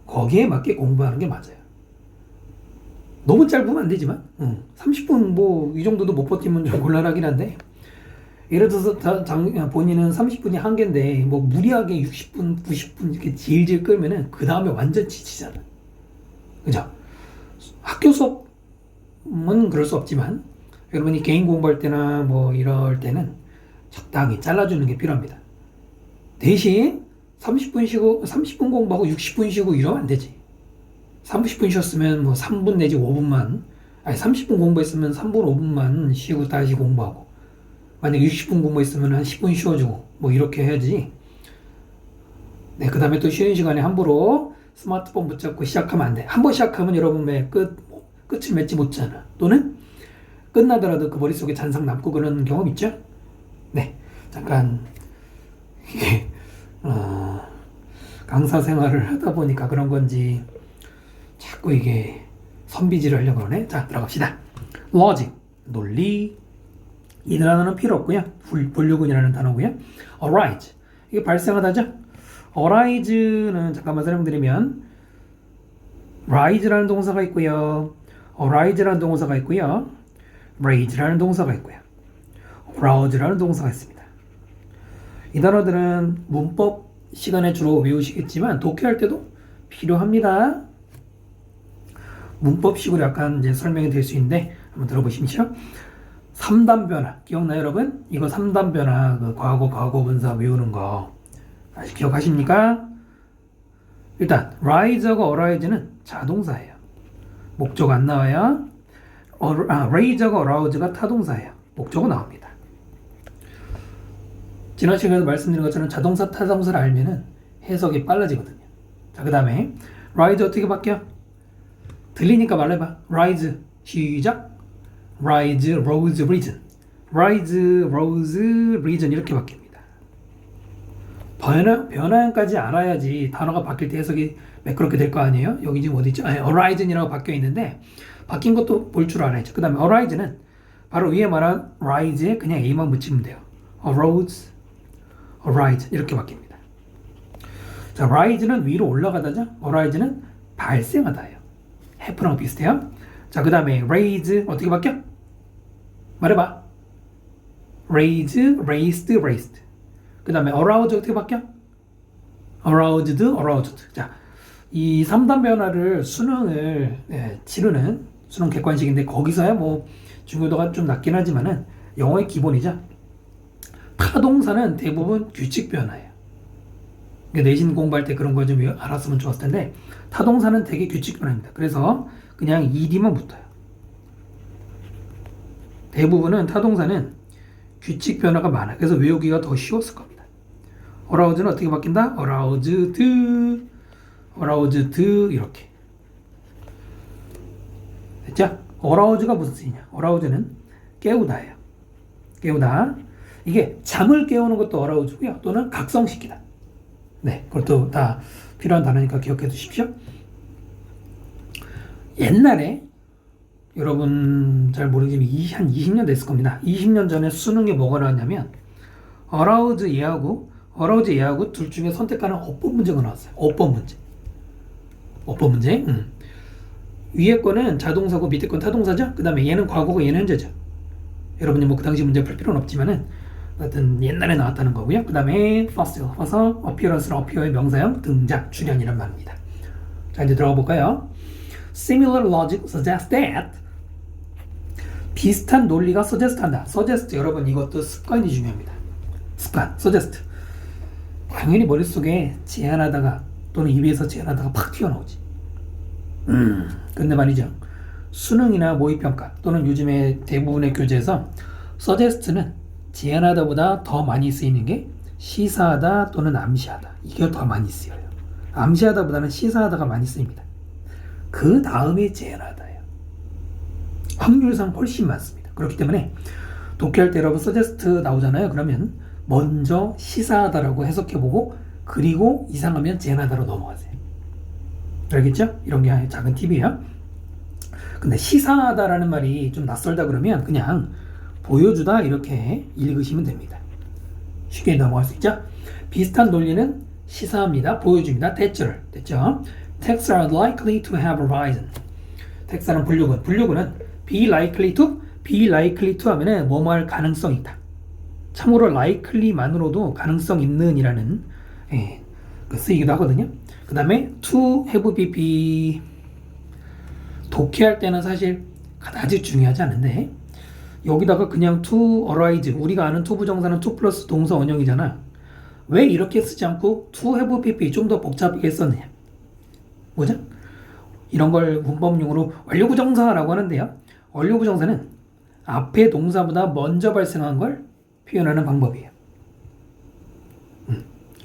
거기에 맞게 공부하는 게 맞아요. 너무 짧으면 안 되지만 30분 뭐 이 정도도 못 버티면 좀 곤란하긴 한데, 예를 들어서 본인은 30분이 한계인데 뭐 무리하게 60분, 90분 이렇게 질질 끌면은 그 다음에 완전 지치잖아. 그죠? 학교 수업은 그럴 수 없지만 여러분이 개인 공부할 때나 뭐 이럴 때는 적당히 잘라주는 게 필요합니다. 대신 30분 쉬고 30분 공부하고 60분 쉬고 이러면 안 되지. 30분 쉬었으면 뭐 3분 내지 5분만, 30분 공부했으면 3분 5분만 쉬고 다시 공부하고, 만약에 60분 공부했으면 한 10분 쉬어주고 뭐 이렇게 해야지. 네, 그 다음에 또 쉬는 시간에 함부로 스마트폰 붙잡고 시작하면 안 돼. 한번 시작하면 여러분 끝을 맺지 못하잖아. 또는 끝나더라도 그 머릿속에 잔상 남고 그런 경험 있죠? 네, 잠깐 이게 강사 생활을 하다 보니까 그런 건지 자꾸 이게 선비질을 하려고 그러네. 자, 들어갑시다. logic, 논리. 이 단어는 필요 없고요. 분류군이라는 단어고요. arise, 이게 발생하다죠. arise는 잠깐만 설명드리면 rise라는 동사가 있고요, arise라는 동사가 있고요, raise라는 동사가 있고요. arouse라는 동사가 있습니다. 이 단어들은 문법 시간에 주로 외우시겠지만 독해할 때도 필요합니다. 문법식으로 약간 이제 설명이 될 수 있는데 한번 들어보십시오. 3단 변화 기억나요, 여러분? 이거 3단 변화 그 과거, 과거분사 외우는 거 아직 기억하십니까? 일단 rise하고 arise는 자동사예요. 목적 안 나와요. raise하고 arouse가 타동사예요. 목적어 나옵니다. 지난 시간에도 말씀드린 것처럼 자동사, 타동사를 알면은 해석이 빨라지거든요. 자, 그 다음에 rise 어떻게 바뀌어? 들리니까 말해봐. rise 시작. rise, rose, risen. rise, rose, risen 이렇게 바뀝니다. 변화까지 알아야지 단어가 바뀔 때 해석이 매끄럽게 될 거 아니에요? 여기 지금 어디 있죠? arisen이라고 바뀌어 있는데 바뀐 것도 볼 줄 알아야죠. 그 다음에 arise는 바로 위에 말한 rise에 그냥 a만 붙이면 돼요. arose, arise 이렇게 바뀝니다. 자, rise는 위로 올라가다죠. arise는 발생하다예요. happen하고 비슷해요. 자, 그 다음에 raise 어떻게 바뀌어? 말해봐. raise, raised, raised. 그 다음에 arouse 어떻게 바뀌어? aroused, aroused. 자, 이 3단 변화를 수능을 치르는 수능 객관식인데 거기서야 뭐 중요도가 좀 낮긴 하지만은 영어의 기본이죠. 타동사는 대부분 규칙 변화예요. 내신 공부할 때 그런 거 좀 알았으면 좋았을 텐데 타동사는 되게 규칙 변화입니다. 그래서 그냥 ed만 붙어요. 대부분은 타동사는 규칙 변화가 많아요. 그래서 외우기가 더 쉬웠을 겁니다. arouse는 어떻게 바뀐다? aroused, aroused 이렇게. 됐죠? arouse가 무슨 뜻이냐? arouse는 깨우다예요. 깨우다. 이게 잠을 깨우는 것도 arouse고요. 또는 각성시키다. 네, 그것도 다 필요한 단어니까 기억해 두십시오. 옛날에 여러분 잘 모르지만 한 20년 됐을 겁니다. 20년 전에 수능에 뭐가 나왔냐면 arouse 얘하고 둘 중에 선택하는 어법 문제가 나왔어요. 어법 문제. 위에 거는 자동사고 밑에 건 타동사죠. 그 다음에 얘는 과거고 얘는 현재죠. 여러분이 뭐 그 당시 문제 풀 필요는 없지만은 하여튼 옛날에 나왔다는 거고요. 그 다음에 fossil, appearance는 appear의 명사형 등장, 출현이란 말입니다. 자, 이제 들어가 볼까요? Similar logic suggests that 비슷한 논리가 suggest한다. suggest 여러분 이것도 습관이 중요합니다. 습관, suggest. 당연히 머릿속에 제안하다가 또는 입에서 제안하다가 팍 튀어나오지. 근데 말이죠. 수능이나 모의평가 또는 요즘에 대부분의 교재에서 suggest는 제안하다보다 더 많이 쓰이는 게 시사하다 또는 암시하다. 이게 더 많이 쓰여요. 암시하다보다는 시사하다가 많이 쓰입니다. 그 다음에 제안하다예요. 확률상 훨씬 많습니다. 그렇기 때문에 독해할 때 여러분 suggest 나오잖아요. 그러면 먼저 시사하다라고 해석해보고 그리고 이상하면 제안하다로 넘어가세요. 알겠죠? 이런 게 작은 팁이에요. 근데 시사하다라는 말이 좀 낯설다 그러면 그냥 보여주다 이렇게 읽으시면 됩니다. 쉽게 넘어갈 수 있죠? 비슷한 논리는 시사합니다. 보여줍니다. 대절. 됐죠? Texts are likely to have arisen. 텍스트는 분류구는 be likely to 하면은 뭐뭐 할 가능성이 있다. 참고로 likely만으로도 가능성 있는 이라는 쓰이기도 하거든요. 그 다음에 to have be 독해할 때는 사실 그다지 중요하지 않은데 여기다가 그냥 to arise 우리가 아는 to 부정사는 to 플러스 동사 원형이잖아. 왜 이렇게 쓰지 않고 to have pp 좀 더 복잡하게 썼느냐? 뭐죠? 이런 걸 문법용어로 완료부정사라고 하는데요. 완료부정사는 앞에 동사보다 먼저 발생한 걸 표현하는 방법이에요.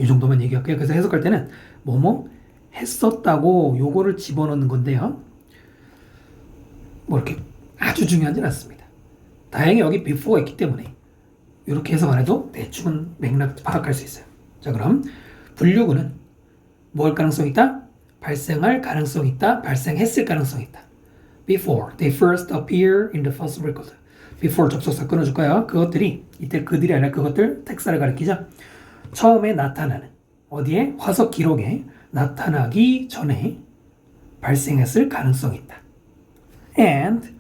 이 정도만 얘기할게요. 그래서 해석할 때는 뭐뭐 했었다고 요거를 집어넣는 건데요. 뭐 이렇게 아주 중요하진 않습니다. 다행히 여기 before가 있기 때문에 이렇게 해석 안 해도 대충은 맥락 파악할 수 있어요. 자, 그럼 분류구는 뭐 할 가능성이 있다? 발생할 가능성이 있다. 발생했을 가능성이 있다. Before they first appear in the first record. Before 접속사 끊어줄까요? 그것들이 이때 그들이 아니라 그것들 텍사를 가리키죠. 처음에 나타나는 어디에? 화석 기록에 나타나기 전에 발생했을 가능성이 있다. And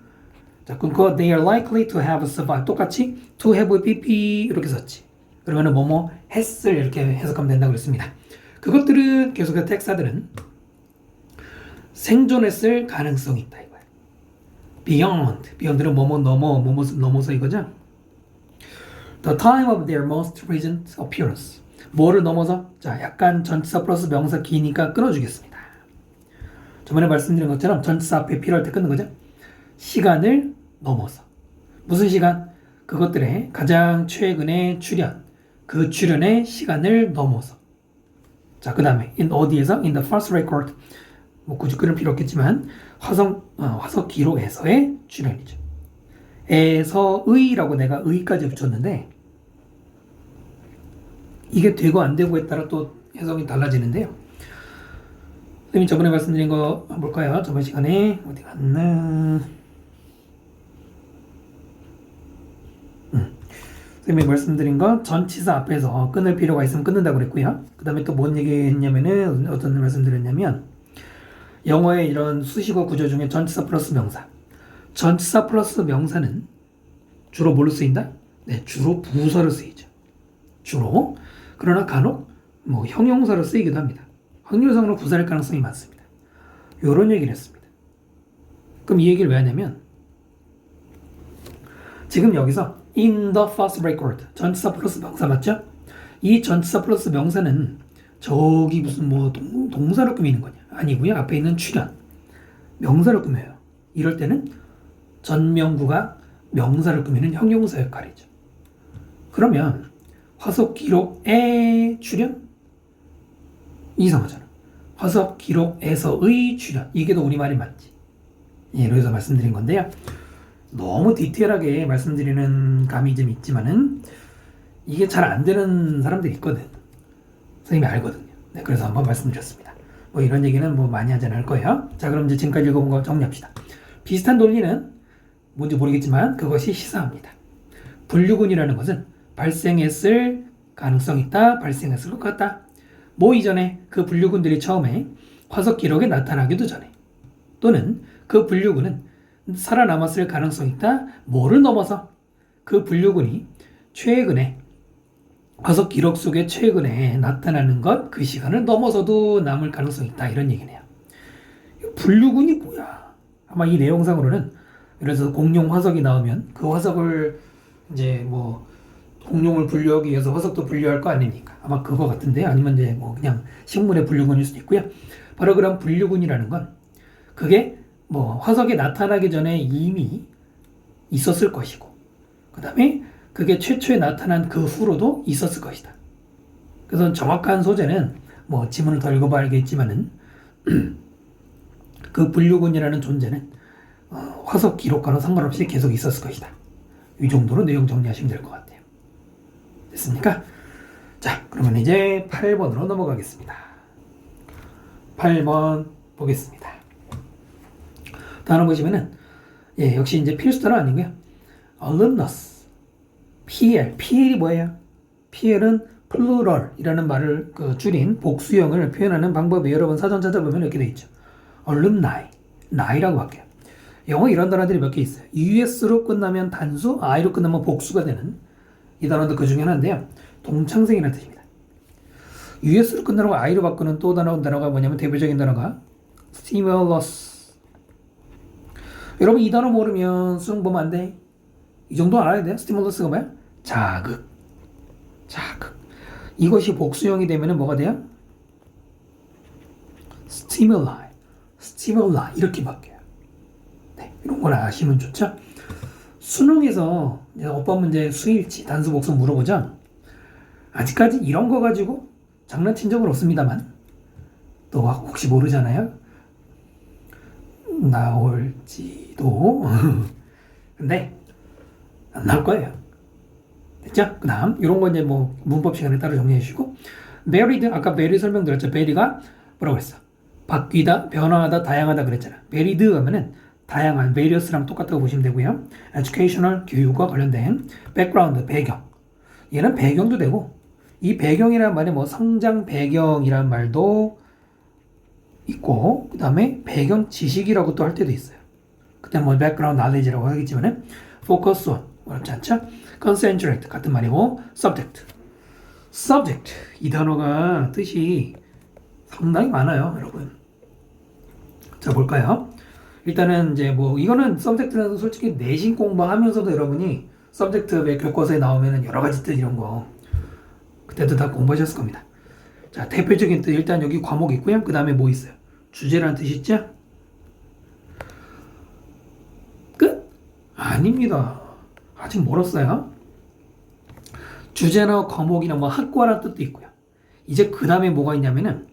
자, 그럼 그거 they are likely to have survived. 똑같이 to have pp 이렇게 썼지. 그러면은 뭐뭐 했을 이렇게 해석하면 된다고 그랬습니다. 그것들은 계속해서 텍사들은 생존했을 가능성이 있다 이거야. beyond는 뭐뭐 넘어서 이거죠. The time of their most recent appearance. 뭐를 넘어서? 자, 약간 전치사 플러스 명사 기니까 끊어주겠습니다. 저번에 말씀드린 것처럼 전치사 앞에 필요할 때 끊는 거죠. 시간을 넘어서. 무슨 시간? 그것들의 가장 최근의 출현. 그 출현의 시간을 넘어서. 자, 그 다음에 어디에서? In the first record. 뭐 굳이 끊을 필요 없겠지만 화석 기록에서의 출현이죠. 에서의라고 내가 의까지 붙였는데 이게 되고 안 되고에 따라 또 해석이 달라지는데요. 선생님이 저번에 말씀드린 거 볼까요? 저번 시간에 어디 갔나? 선생님이 말씀드린 거 전치사 앞에서 끊을 필요가 있으면 끊는다고 그랬고요. 그 다음에 또 뭔 얘기했냐면은 어떤 말씀드렸냐면 영어의 이런 수식어 구조 중에 전치사 플러스 명사. 전치사 플러스 명사는 주로 뭘로 쓰인다? 네, 주로 부사로 쓰이죠. 주로. 그러나 간혹 뭐 형용사로 쓰이기도 합니다. 확률상으로 부사일 가능성이 많습니다. 이런 얘기를 했습니다. 그럼 이 얘기를 왜 하냐면 지금 여기서 in the first record 전치사 플러스 명사 맞죠? 이 전치사 플러스 명사는 저기 무슨 뭐 동사로 꾸미는 거냐? 아니고요. 앞에 있는 출현 명사로 꾸며요. 이럴 때는 전명구가 명사를 꾸미는 형용사 역할이죠. 그러면 화석 기록의 출현? 이상하잖아. 화석 기록에서의 출현. 이게 더 우리말이 맞지. 예, 그래서 말씀드린 건데요. 너무 디테일하게 말씀드리는 감이 좀 있지만은 이게 잘 안 되는 사람들이 있거든. 선생님이 알거든요. 네, 그래서 한번 말씀드렸습니다. 뭐 이런 얘기는 뭐 많이 하지 않을 거예요. 자, 그럼 이제 지금까지 읽어본 거 정리합시다. 비슷한 논리는 뭔지 모르겠지만 그것이 시사합니다. 분류군이라는 것은 발생했을 가능성이 있다, 발생했을 것 같다. 뭐 이전에 그 분류군들이 처음에 화석 기록에 나타나기도 전에 또는 그 분류군은 살아남았을 가능성이 있다, 뭐를 넘어서 그 분류군이 최근에 화석 기록 속에 최근에 나타나는 것, 그 시간을 넘어서도 남을 가능성이 있다 이런 얘기네요. 분류군이 뭐야? 아마 이 내용상으로는 그래서 공룡 화석이 나오면 그 화석을 이제 뭐 공룡을 분류하기 위해서 화석도 분류할 거 아닙니까? 아마 그거 같은데 아니면 이제 뭐 그냥 식물의 분류군일 수도 있고요. 바로 그런 분류군이라는 건 그게 뭐 화석에 나타나기 전에 이미 있었을 것이고 그 다음에 그게 최초에 나타난 그 후로도 있었을 것이다. 그래서 정확한 소재는 뭐 지문을 더 읽어봐 알겠지만은 그 분류군이라는 존재는 화석 기록과는 상관없이 계속 있었을 것이다. 이 정도로 내용 정리하시면 될 것 같아요. 됐습니까? 자, 그러면 이제 8번으로 넘어가겠습니다. 8번 보겠습니다. 단어 보시면은 예, 역시 이제 필수 단어 아니고요. alumnus, PL이 뭐예요? PL은 플루럴이라는 말을 줄인 복수형을 표현하는 방법이 여러분 사전 찾아보면 이렇게 돼 있죠. alumni, 나이라고 할게요. 영어 이런 단어들이 몇 개 있어요. us로 끝나면 단수, i로 끝나면 복수가 되는 이 단어도 그 중에 하나인데요. 동창생이라는 뜻입니다. us로 끝나는 거 i로 바꾸는 또 단어가 뭐냐면 대표적인 단어가 stimulus. 여러분 이 단어 모르면 수능 보면 안 돼. 이 정도 알아야 돼요. stimulus가 뭐야? 자극. 이것이 복수형이 되면 뭐가 돼요? stimuli 이렇게 바뀌어요. 네, 이런 걸 아시면 좋죠. 수능에서 어법 문제 수일치, 단수, 복수 물어보죠. 아직까지 이런 거 가지고 장난친 적은 없습니다만 또 혹시 모르잖아요. 나올지도 근데 안 나올 거예요. 됐죠? 그 다음 이런 거 이제 뭐 문법 시간에 따로 정리해 주시고 varied, 아까 베리 설명드렸죠. 베리가 뭐라고 했어? 바뀌다, 변화하다, 다양하다 그랬잖아. varied 하면은 다양한, various랑 똑같다고 보시면 되고요. educational, 교육과 관련된 background, 배경. 얘는 배경도 되고 이 배경이라는 말에 뭐 성장 배경이라는 말도 있고 그 다음에 배경 지식이라고 또 할 때도 있어요. 그 그때 뭐 background knowledge라고 하겠지만은 focus on 어렵지 않죠? concentrate 같은 말이고 subject 이 단어가 뜻이 상당히 많아요, 여러분. 자, 볼까요? 일단은 이제 뭐 이거는 subject는 솔직히 내신 공부하면서도 여러분이 subject 교과서에 나오면은 여러 가지 뜻 이런 거 그때도 다 공부하셨을 겁니다. 자, 대표적인 뜻 일단 여기 과목 있고요. 그 다음에 뭐 있어요? 주제라는 뜻 있죠? 끝? 아닙니다. 아직 멀었어요. 주제나 과목이나 뭐 학과라는 뜻도 있고요. 이제 그 다음에 뭐가 있냐면은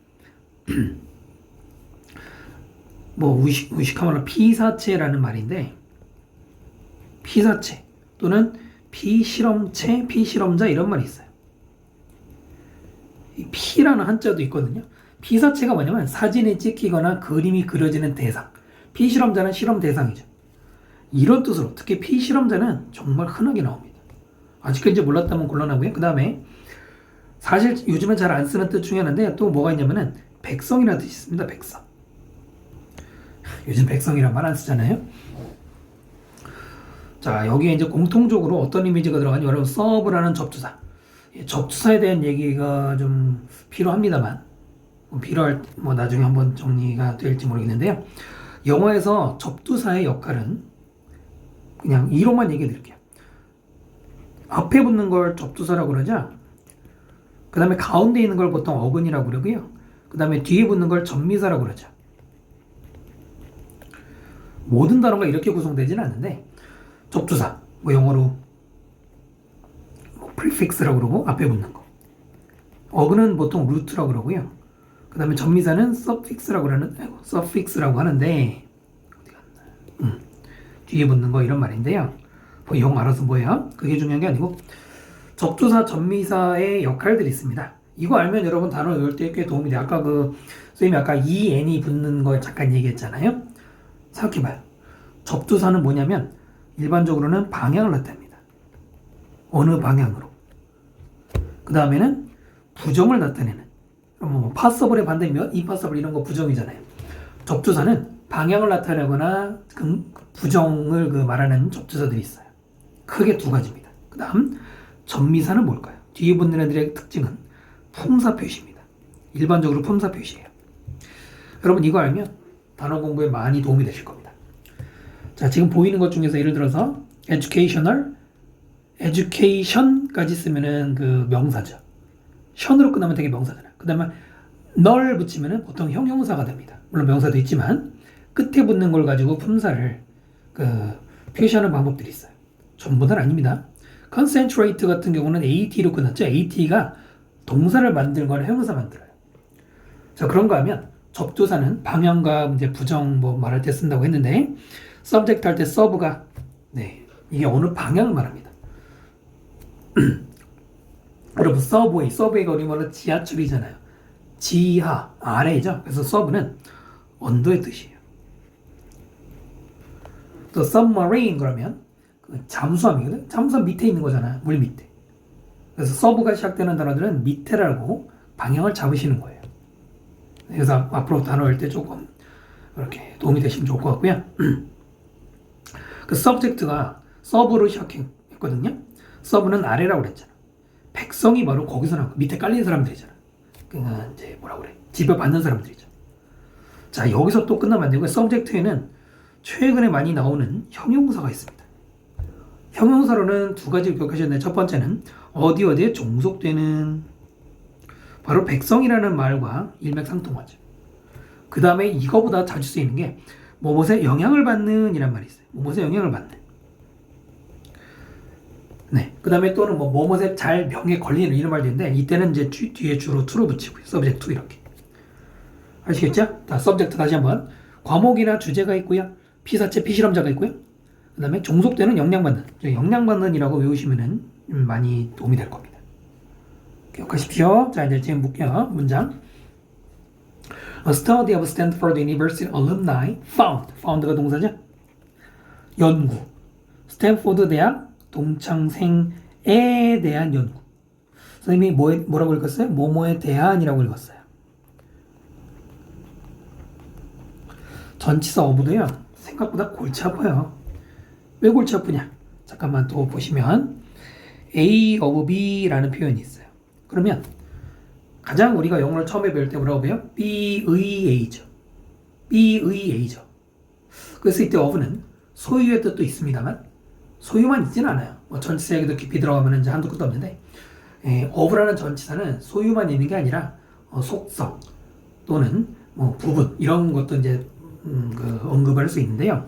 뭐 의식한 말로 피사체라는 말인데 피사체 또는 피실험체, 피실험자 이런 말이 있어요. 이 피라는 한자도 있거든요. 피사체가 뭐냐면 사진이 찍히거나 그림이 그려지는 대상. 피실험자는 실험 대상이죠. 이런 뜻으로 특히 피실험자는 정말 흔하게 나옵니다. 아직까지 몰랐다면 곤란하고요. 그 다음에 사실 요즘은 잘 안 쓰는 뜻 중에 하나인데 또 뭐가 있냐면은 백성이라는 뜻이 있습니다. 백성. 요즘 백성이란 말 안 쓰잖아요. 자, 여기에 이제 공통적으로 어떤 이미지가 들어가냐? 여러분, 서브라는 접두사. 접두사에 대한 얘기가 좀 필요합니다만, 필요할, 뭐 나중에 한번 정리가 될지 모르겠는데요. 영어에서 접두사의 역할은 그냥 이로만 얘기해 드릴게요. 앞에 붙는 걸 접두사라고 그러죠. 그 다음에 가운데 있는 걸 보통 어근이라고 그러고요. 그 다음에 뒤에 붙는 걸 전미사라고 그러죠. 모든 단어가 이렇게 구성되지는 않는데 접두사, 뭐 영어로 뭐 prefix라고 그러고 앞에 붙는 거. 어근은 보통 root라고 그러고요. 그 다음에 전미사는 suffix라고 하는데 어디 갔나? 뒤에 붙는 거 이런 말인데요. 뭐 영 알아서 뭐야? 그게 중요한 게 아니고 접두사, 전미사의 역할들이 있습니다. 이거 알면 여러분 단어 외울 때 꽤 도움이 돼요. 아까 선생님이 아까 EN이 붙는 걸 잠깐 얘기했잖아요. 생각해봐요. 접두사는 뭐냐면 일반적으로는 방향을 나타냅니다. 어느 방향으로. 그 다음에는 부정을 나타내는. 뭐 파서블의 반대면 임파서블 이런 거 부정이잖아요. 접두사는 방향을 나타내거나 부정을 말하는 접두사들이 있어요. 크게 두 가지입니다. 그 다음 전미사는 뭘까요? 뒤에 붙는 애들의 특징은 품사 표시입니다. 일반적으로 품사 표시예요. 여러분 이거 알면 단어 공부에 많이 도움이 되실 겁니다. 자, 지금 보이는 것 중에서 예를 들어서 education까지 쓰면은 그 명사죠. 션으로 끝나면 되게 명사잖아요. 그 다음에 널 붙이면은 보통 형용사가 됩니다. 물론 명사도 있지만 끝에 붙는 걸 가지고 품사를 표시하는 방법들이 있어요. 전부는 아닙니다. concentrate 같은 경우는 AT로 끝났죠. AT가 동사를 만들거나 형용사 만들어요. 자, 그런가 하면 접두사는 방향과 이제 부정 뭐 말할 때 쓴다고 했는데 subject 할 때 serve가 이게 어느 방향을 말합니다. 여러분 서브웨이가 우리 말로 지하철이잖아요. 지하 아래죠. 그래서 serve는 언더의 뜻이에요. 또 submarine 그러면 잠수함이거든. 잠수함 밑에 있는 거잖아. 물 밑에. 그래서 서브가 시작되는 단어들은 밑에라고 방향을 잡으시는 거예요. 그래서 앞으로 단어 할 때 조금 이렇게 도움이 되시면 좋을 것 같고요. 그 subject가 서브로 시작했거든요. 서브는 아래라고 그랬잖아. 백성이 바로 거기서 나온 거. 밑에 깔린 사람들이잖아. 이제 뭐라고 그래? 지배받는 사람들이죠. 자, 여기서 또 끝나면 안 되고 subject에는 최근에 많이 나오는 형용사가 있습니다. 형용사로는 두 가지 기억하셨는데 첫 번째는 어디에 종속되는 바로 백성이라는 말과 일맥상통하죠. 그 다음에 이거보다 자주 쓰이는 게 뭐뭇에 영향을 받는 이란 말이 있어요. 뭐뭇에 영향을 받는. 그 다음에 또는 뭐뭇에 잘 명에 걸리는 이런 말도 있는데 이때는 이제 뒤에 주로 to로 붙이고요. subject to 이렇게. 아시겠죠? 자, subject 다시 한번. 과목이나 주제가 있고요. 피사체, 피실험자가 있고요. 그 다음에 종속되는 영향받는. 영향받는이라고 외우시면은 많이 도움이 될 겁니다. 기억하십시오. 자, 이제 지금 볼게요. 문장. A study of Stanford University alumni found가 동사죠? 연구. 스탠포드 대학 동창생에 대한 연구. 선생님이 뭐라고 읽었어요? 뭐뭐에 대한이라고 읽었어요. 전치사 어부도요. 생각보다 골치 아파요. 왜 골치 아프냐? 잠깐만 또 보시면 A of B라는 표현이 있어요. 그러면 가장 우리가 영어를 처음에 배울 때 뭐라고 배워요? B의 A죠. B의 A죠. 그래서 이때 of는 소유의 뜻도 있습니다만 소유만 있지는 않아요. 뭐 전치사에도 깊이 들어가면 이제 한두 끝도 없는데 of라는 전치사는 소유만 있는 게 아니라 속성 또는 뭐 부분 이런 것도 이제 언급할 수 있는데요.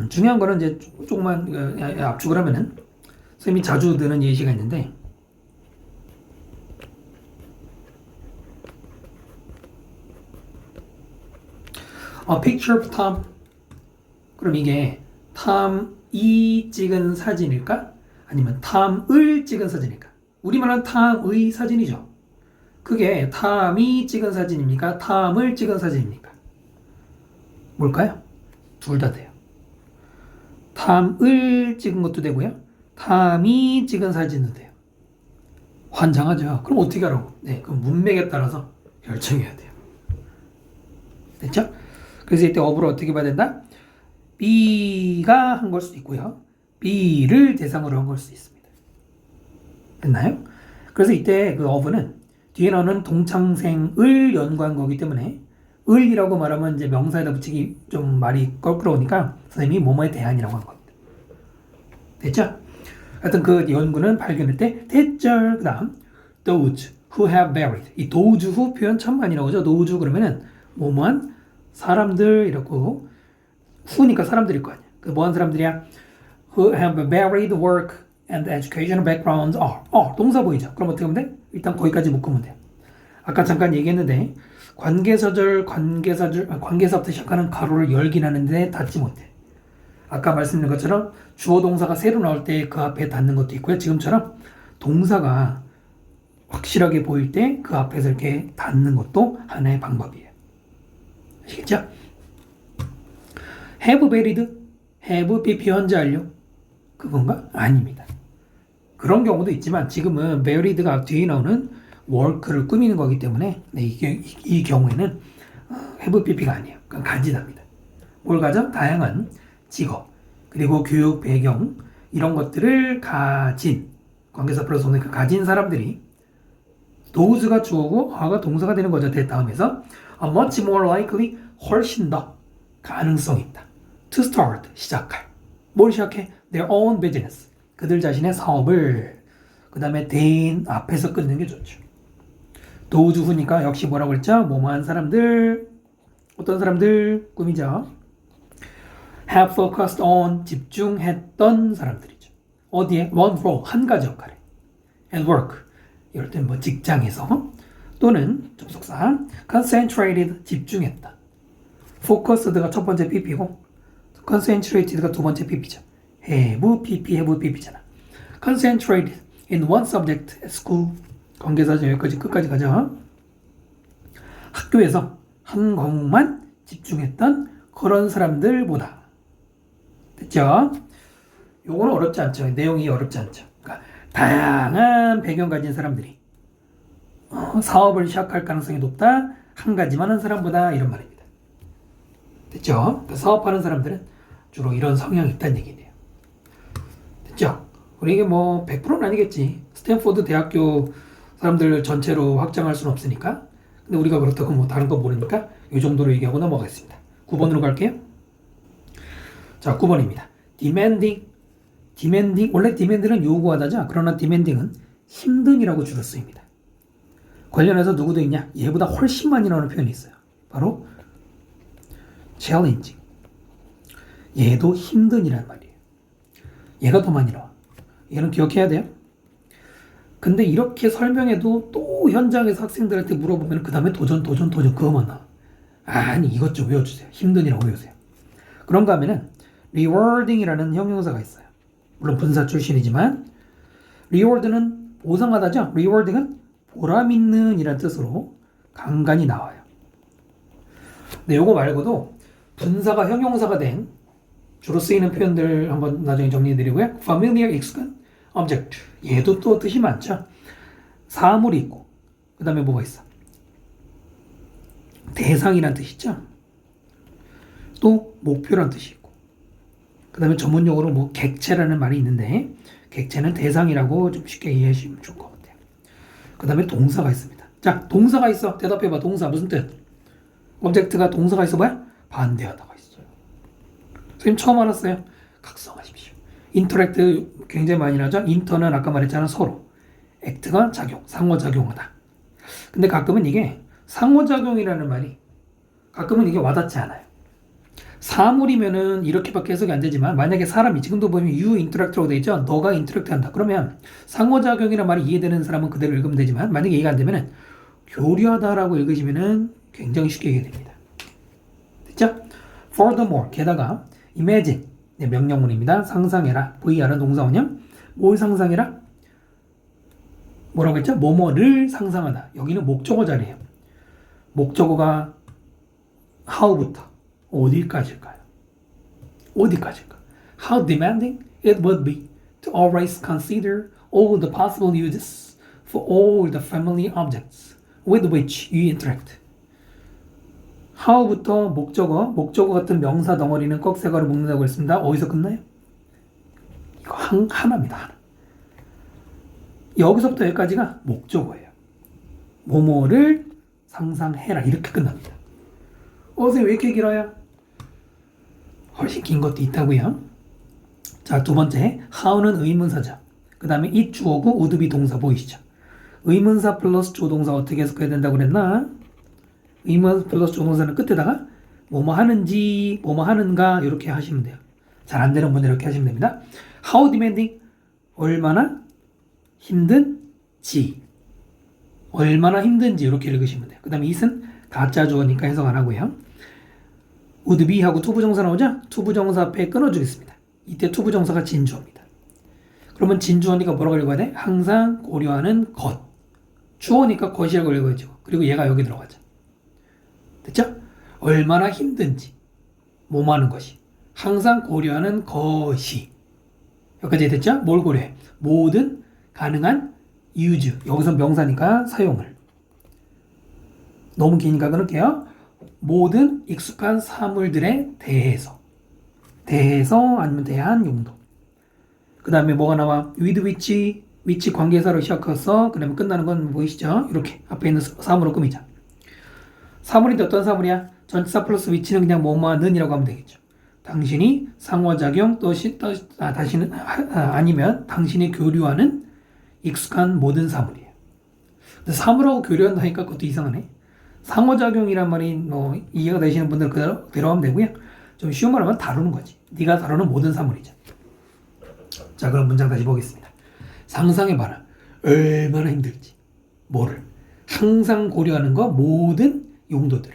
중요한 거는 이제 조금만 압축을 하면은 선생님이 자주 드는 예시가 있는데 A picture of Tom. 그럼 이게 탐이 찍은 사진일까? 아니면 탐을 찍은 사진일까? 우리말은 탐의 사진이죠. 그게 탐이 찍은 사진입니까? 탐을 찍은 사진입니까? 뭘까요? 둘 다 돼요. 탐을 찍은 것도 되고요. 탐이 찍은 사진도 돼요. 환장하죠. 그럼 어떻게 하라고? 네, 그럼 문맥에 따라서 결정해야 돼요. 됐죠? 그래서 이때 어부를 어떻게 봐야 된다? B가 한 걸 수도 있고요. B를 대상으로 한 걸 수도 있습니다. 됐나요? 그래서 이때 그 어부는 뒤에 나오는 동창생을 연구한 거기 때문에 을이라고 말하면 이제 명사에다 붙이기 좀 말이 껄끄러우니까 선생님이 뭐뭐에 대한이라고 한 겁니다. 됐죠? 하여튼 그 연구는 발견할 때 됐죠. 그 다음 those who have married. 이 those who 표현 참 많이 나오죠. those 그러면은 뭐뭐한 사람들 이렇고 who니까 사람들일 거 아니야. 그 뭐한 사람들이야? who have married work and educational backgrounds are. 동사 보이죠? 그럼 어떻게 하면 돼? 일단 거기까지 묶으면 돼요. 아까 잠깐 얘기했는데 관계사부터 시작하는 가로를 열긴 하는데 닫지 못해. 아까 말씀드린 것처럼 주어 동사가 새로 나올 때 그 앞에 닫는 것도 있고요. 지금처럼 동사가 확실하게 보일 때 그 앞에서 이렇게 닫는 것도 하나의 방법이에요. 아시겠죠? have married, have PP 현재 완료 그건가? 아닙니다. 그런 경우도 있지만 지금은 married가 뒤에 나오는 work를 꾸미는 거기 때문에 네, 이 경우에는 have PP가 아니에요. 그건 가진합니다. 뭘 가져? 다양한 직업 그리고 교육 배경 이런 것들을 가진 관계사 플러스 오니까 가진 사람들이 those가 주어고 are가 동사가 되는 거죠. that 다음에서 much more likely 훨씬 더 가능성이 있다. to start 시작할 뭘 시작해? their own business 그들 자신의 사업을 그 다음에 대인 앞에서 끊는 게 좋죠. those who니까 역시 뭐라고 했죠? 뭐뭐한 사람들 어떤 사람들 꾸미죠. have focused on 집중했던 사람들이죠. 어디에? one role 한 가지 역할에 at work 이럴 땐 뭐 직장에서 또는 접속사 concentrated 집중했다. focused가 첫 번째 PP고 concentrated가 두 번째 PP죠. have PP잖아. concentrated in one subject at school 관계사죠. 여기까지 끝까지 가죠. 학교에서 한 과목만 집중했던 그런 사람들보다 됐죠? 요거는 어렵지 않죠. 내용이 어렵지 않죠. 그러니까 다양한 배경 가진 사람들이 사업을 시작할 가능성이 높다. 한 가지만 한 사람보다 이런 말입니다. 됐죠? 그러니까 사업하는 사람들은 주로 이런 성향이 있다는 얘기네요. 됐죠? 우리 이게 뭐 100%는 아니겠지. 스탠포드 대학교 사람들 전체로 확장할 수는 없으니까. 근데 우리가 그렇다고 뭐 다른 거 모르니까 이 정도로 얘기하고 넘어가겠습니다. 9번으로 갈게요. 자, 9번입니다. demanding. 원래 demand는 요구하다죠. 그러나 demanding은 힘든이라고 주로 쓰입니다. 관련해서 누구도 있냐? 얘보다 훨씬 많이 나오는 표현이 있어요. 바로 challenging. 얘도 힘든이란 말이에요. 얘가 더 많이 나와. 얘는 기억해야 돼요. 근데 이렇게 설명해도 또 현장에서 학생들한테 물어보면 그 다음에 도전 그거만 나와. 아니 이것 좀 외워주세요. 힘든이라고 외우세요. 그런가 하면은 rewarding이라는 형용사가 있어요. 물론 분사 출신이지만 reward는 보상하다죠. rewarding은 보람있는 이라는 뜻으로 간간히 나와요. 근데 요거 말고도 분사가 형용사가 된 주로 쓰이는 표현들 한번 나중에 정리해드리고요. familiar, 익숙한, object 얘도 또 뜻이 많죠. 사물이 있고 그 다음에 뭐가 있어? 대상이란 뜻이죠. 또 목표란 뜻이 있고 그 다음에 전문용어로 뭐 객체라는 말이 있는데 객체는 대상이라고 좀 쉽게 이해하시면 좋을 것 같아요. 그 다음에 동사가 있습니다. 자, 동사가 있어. 대답해봐. 동사 무슨 뜻? 오브젝트가 동사가 있어 뭐야? 반대하다가 있어요. 선생님 처음 알았어요. 각성하십시오. 인터랙트 굉장히 많이 나죠. 인터는 아까 말했잖아 서로. 액트가 작용, 상호작용하다. 근데 가끔은 이게 상호작용이라는 말이 가끔은 이게 와닿지 않아요. 사물이면은 이렇게밖에 해석이 안 되지만 만약에 사람이 지금도 보면 you interact라고 돼 있죠. 너가 인터랙트 한다. 그러면 상호작용이라는 말이 이해되는 사람은 그대로 읽으면 되지만 만약에 이해가 안 되면은 교류하다라고 읽으시면은 굉장히 쉽게 이해됩니다. 됐죠? Furthermore, 게다가 imagine 명령문입니다. 상상해라. VR은 동사원형. 뭘 상상해라? 뭐라고 했죠? 뭐뭐를 상상하다. 여기는 목적어 자리예요. 목적어가 how부터 어디까지일까요? 어디까지일까? How demanding it would be to always consider all the possible uses for all the family objects with which you interact. how부터 목적어 같은 명사 덩어리는 꺽쇠가로 묶는다고 했습니다. 어디서 끝나요? 이거 하나입니다. 하나. 여기서부터 여기까지가 목적어예요. 뭐뭐를 상상해라 이렇게 끝납니다. 선생님 왜 이렇게 길어요? 훨씬 긴 것도 있다고요. 자, 두 번째 how는 의문사죠. 그 다음에 it 주어고 would be 동사 보이시죠? 의문사 플러스 조동사 어떻게 해석해야 된다고 그랬나? 의문 플러스 조동사는 끝에다가 뭐뭐 하는지 뭐뭐 하는가 이렇게 하시면 돼요. 잘 안 되는 분들 이렇게 하시면 됩니다. How demanding 얼마나 힘든지 얼마나 힘든지 이렇게 읽으시면 돼요. 그 다음에 it은 가짜 주어니까 해석 안 하고요. would be 하고 투부정사 나오죠? 투부정사 앞에 끊어주겠습니다. 이때 투부정사가 진주어입니다. 그러면 진주어니까 뭐라고 읽어야 돼? 항상 고려하는 것. 주어니까 것이라고 읽어야죠. 그리고 얘가 여기 들어가죠. 됐죠? 얼마나 힘든지 뭐뭐 하는 것이 항상 고려하는 것이 여기까지 됐죠? 뭘 고려해? 모든 가능한 use 여기서 명사니까 사용을 너무 기니까 끊을게요. 모든 익숙한 사물들에 대해서 아니면 대한 용도 그 다음에 뭐가 나와? with which 관계사로 시작해서 그 다음에 끝나는 건 보이시죠? 이렇게 앞에 있는 사물로 꾸미자. 사물인데 어떤 사물이야? 전치사 플러스 which는 그냥 뭐뭐는 이라고 하면 되겠죠. 당신이 상호작용 아니면 당신이 교류하는 익숙한 모든 사물이에요. 근데 사물하고 교류한다니까 그것도 이상하네. 상호작용이란 말이 뭐 이해가 되시는 분들 그대로 하면 되고요. 좀 쉬운 말 하면 다루는 거지. 네가 다루는 모든 사물이죠. 자, 그럼 문장 다시 보겠습니다. 상상해봐라. 얼마나 힘들지. 뭐를? 항상 고려하는 거 모든 용도들.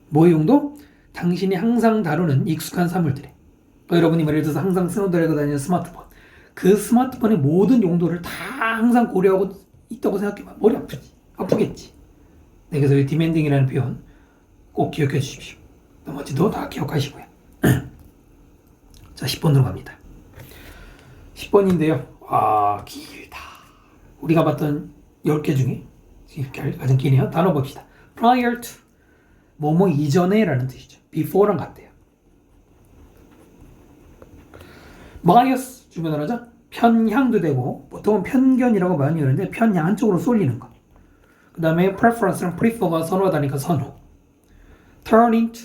뭐의 용도? 당신이 항상 다루는 익숙한 사물들에. 여러분이 예를 들어서 항상 쓰고 다니는 스마트폰. 그 스마트폰의 모든 용도를 다 항상 고려하고 있다고 생각해봐. 머리 아프겠지. 네, 그래서 이 디맨딩이라는 표현 꼭 기억해 주십시오. 나머지도 다 기억하시고요. 자, 10번으로 갑니다. 10번인데요. 길다. 우리가 봤던 10개 중에 가장 기네요. 단어 봅시다. prior to 뭐뭐 이전에 라는 뜻이죠. before랑 같대요. bias 중요 단어죠. 편향도 되고 보통은 편견이라고 많이 하는데 편향 한쪽으로 쏠리는 거. 그 다음에 preference랑 prefer가 선호하다니까 선호. turn into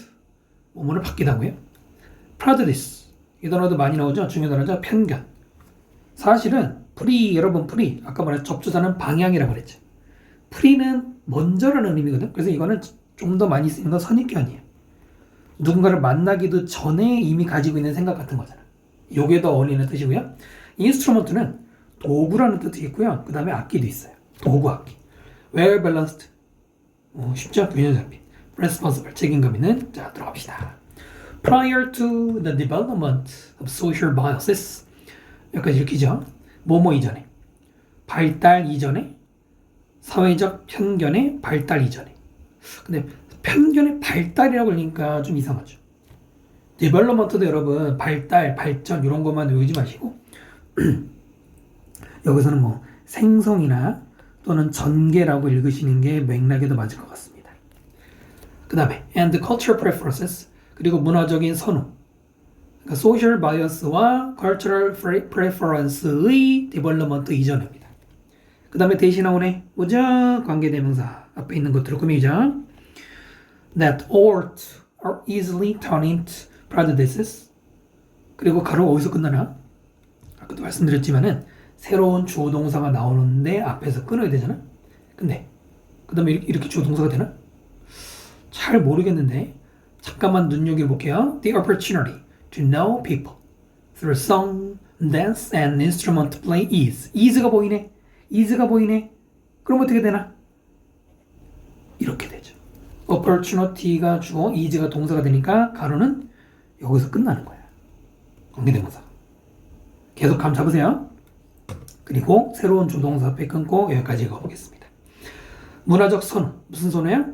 뭐뭐를 바뀌다고요. prejudice 이 단어도 많이 나오죠. 중요 단어죠. 편견. 사실은 여러분 아까 말한 접두사는 방향이라고 그랬죠. pre는 먼저라는 의미거든. 그래서 이거는 좀 더 많이 쓰는 건 선입견이에요. 누군가를 만나기도 전에 이미 가지고 있는 생각 같은 거잖아. 요게 더 어울리는 뜻이고요. instrument는 도구라는 뜻이 있고요. 그 다음에 악기도 있어요. 도구 악기. well balanced 쉽죠? 균형 잡힌. responsible 책임감 있는. 자, 들어갑시다. prior to the development of social biases 여기까지 읽히죠? 뭐뭐 이전에 발달 이전에 사회적 편견의 발달 이전에. 근데 편견의 발달이라고 하니까 좀 이상하죠. 디벨롭먼트도 여러분 발달, 발전 이런 것만 외우지 마시고 여기서는 뭐 생성이나 또는 전개라고 읽으시는 게 맥락에도 맞을 것 같습니다. 그 다음에 and cultural preferences 그리고 문화적인 선호, 그러니까 social bias와 cultural preference의 development 이전입니다. 그 다음에 대신 나오네. 뭐죠? 관계대명사 앞에 있는 것들을 꾸미자. That ought are easily turned into prejudices. 그리고 가로 어디서 끝나나? 아까도 말씀드렸지만은 새로운 주어 동사가 나오는데 앞에서 끊어야 되잖아. 근데 그 다음에 이렇게 주어 동사가 되나? 잘 모르겠는데 잠깐만 눈여겨볼게요. The opportunity to know people through song, dance, and instrument play is. is가 보이네. is가 보이네. 그럼 어떻게 되나? 이렇게 되죠. opportunity가 주어, is가 동사가 되니까 가로는 여기서 끝나는 거야. 관계대명사. 계속 감 잡으세요. 그리고 새로운 주동사 앞에 끊고 여기까지 읽어보겠습니다. 문화적 선호. 무슨 선호야?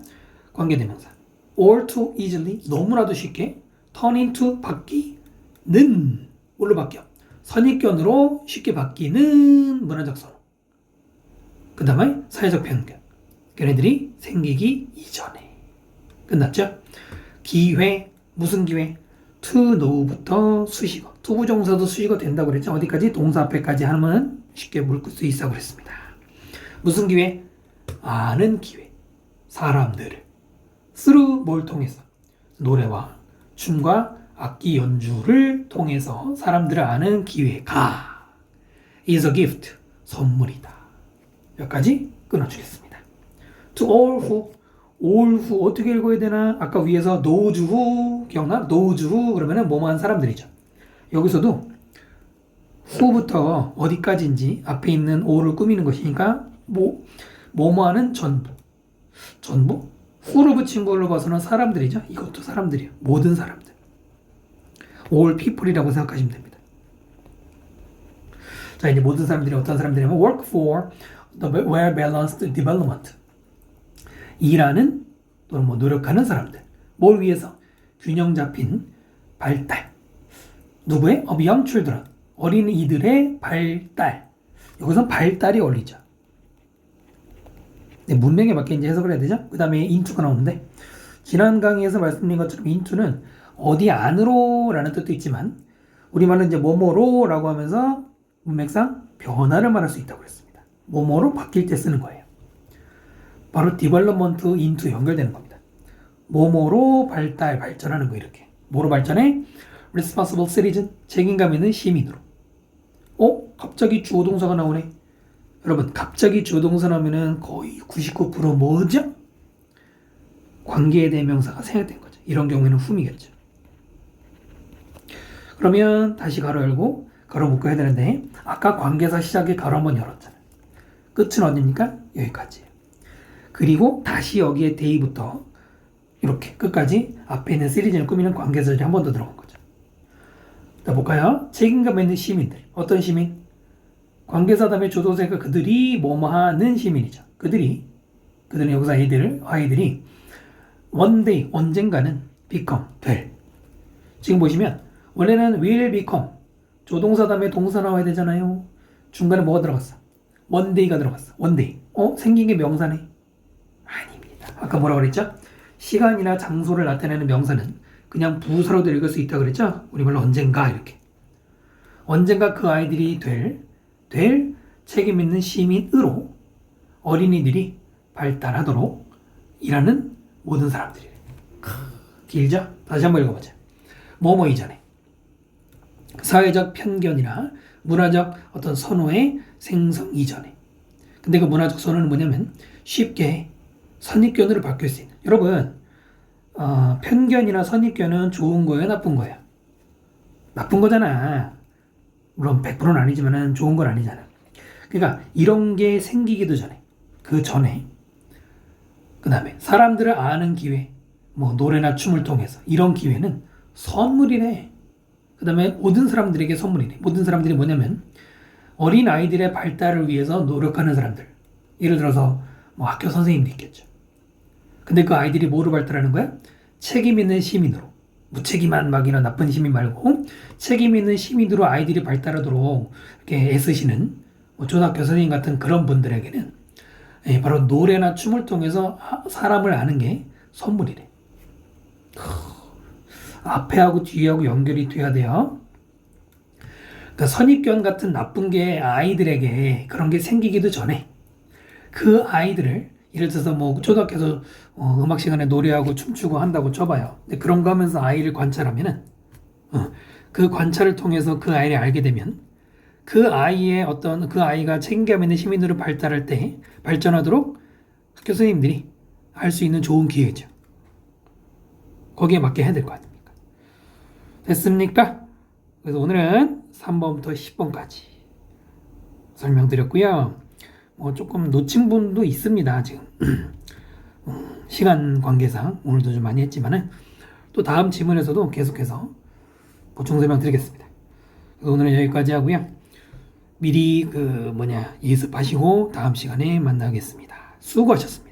관계대명사. all too easily. 너무나도 쉽게. turn into. 바뀌는. 뭘로 바뀌어? 선입견으로 쉽게 바뀌는 문화적 선호. 그 다음에 사회적 편견. 걔네들이 생기기 이전에. 끝났죠? 기회. 무슨 기회? to know부터 수식어. 투부정사도 수식어 된다고 그랬죠? 어디까지? 동사 앞에까지 하면 쉽게 물을 수 있다고 그랬습니다. 무슨 기회? 아는 기회. 사람들을. through 뭘 통해서? 노래와 춤과 악기 연주를 통해서 사람들을 아는 기회가 is a gift. 선물이다. 여기까지 끊어주겠습니다. To all who 어떻게 읽어야 되나? 아까 위에서 those who 기억나? those who 그러면은 뭐뭐한 사람들이죠. 여기서도 who부터 어디까지인지 앞에 있는 all을 꾸미는 것이니까 뭐뭐하는 전부 who를 붙인 걸로 봐서는 사람들이죠. 이것도 사람들이에요. 모든 사람들. all people이라고 생각하시면 됩니다. 자, 이제 모든 사람들이 어떤 사람들이냐면 work for the well-balanced development. 일하는 또는 뭐 노력하는 사람들. 뭘 위해서? 균형 잡힌 발달. 누구의? of young children. 어린이들의 발달. 여기서 발달이 어울리죠. 네, 문맥에 맞게 이제 해석을 해야 되죠. 그 다음에 into가 나오는데 지난 강의에서 말씀드린 것처럼 into는 어디 안으로 라는 뜻도 있지만 우리말로 이제 뭐뭐로 라고 하면서 문맥상 변화를 말할 수 있다고 그랬습니다. 뭐뭐로 바뀔 때 쓰는 거예요. 바로 development into 연결되는 겁니다. 뭐뭐로 발전하는 거 이렇게. 뭐로 발전해? responsible citizen, 책임감 있는 시민으로. 갑자기 주어 동사가 나오네. 여러분, 갑자기 주어 동사 나오면은 거의 99% 뭐죠? 관계의 대명사가 생략된 거죠. 이런 경우에는 whom이겠죠. 그러면 다시 가로 열고 가로 묶고 해야 되는데 아까 관계사 시작에 가로 한번 열었잖아요. 끝은 어디입니까? 여기까지예요. 그리고 다시 여기에 데이부터 이렇게 끝까지 앞에 있는 시리즈를 꾸미는 관계사들이 한 번 더 들어간 거죠. 자, 볼까요? 책임감 있는 시민들. 어떤 시민? 관계사 다음에 조동사가 그들이 뭐뭐 하는 시민이죠. 그들은 여기서 아이들이 one day, 언젠가는 become, 될. 지금 보시면 원래는 will become, 조동사 다음에 동사 나와야 되잖아요. 중간에 뭐가 들어갔어? one day가 들어갔어. one day. 생긴 게 명사네? 아닙니다. 아까 뭐라고 그랬죠? 시간이나 장소를 나타내는 명사는 그냥 부사로도 읽을 수 있다고 그랬죠? 우리말로 언젠가 이렇게. 언젠가 그 아이들이 될 책임 있는 시민으로 어린이들이 발달하도록 일하는 모든 사람들이래. 길죠? 다시 한번 읽어보자. 뭐뭐 이전에. 사회적 편견이나 문화적 어떤 선호의 생성 이전에. 근데 그 문화적 선호는 뭐냐면 쉽게 선입견으로 바뀔 수 있는. 여러분, 편견이나 선입견은 좋은 거예요, 나쁜 거예요? 나쁜 거잖아. 물론 100%는 아니지만 좋은 건 아니잖아. 그러니까 이런 게 생기기도 전에, 그 전에, 그 다음에 사람들을 아는 기회, 뭐 노래나 춤을 통해서 이런 기회는 선물이래. 그 다음에 모든 사람들에게 선물이래. 모든 사람들이 뭐냐면 어린 아이들의 발달을 위해서 노력하는 사람들. 예를 들어서 뭐 학교 선생님도 있겠죠. 근데 그 아이들이 뭐로 발달하는 거야? 책임 있는 시민으로. 무책임한 막이나 나쁜 시민 말고 책임 있는 시민으로 아이들이 발달하도록 이렇게 애쓰시는 뭐 초등학교 선생님 같은 그런 분들에게는 바로 노래나 춤을 통해서 사람을 아는 게 선물이래. 앞에하고 뒤하고 연결이 돼야 돼요. 그러니까 선입견 같은 나쁜 게 아이들에게 그런 게 생기기도 전에 그 아이들을 예를 들어서 뭐 초등학교에서 음악 시간에 노래하고 춤추고 한다고 쳐봐요. 근데 그런 거 하면서 아이를 관찰하면은 그 관찰을 통해서 그 아이를 알게 되면 그 아이의 어떤 그 아이가 책임감 있는 시민으로 발달할 때 발전하도록 학교 선생님들이 할 수 있는 좋은 기회죠. 거기에 맞게 해야 될 거 아닙니까? 됐습니까? 그래서 오늘은 3번부터 10번까지 설명드렸고요. 뭐 조금 놓친 분도 있습니다, 지금. 시간 관계상 오늘도 좀 많이 했지만은 또 다음 지문에서도 계속해서 보충 설명 드리겠습니다. 그래서 오늘은 여기까지 하고요. 미리 예습하시고 다음 시간에 만나겠습니다. 수고하셨습니다.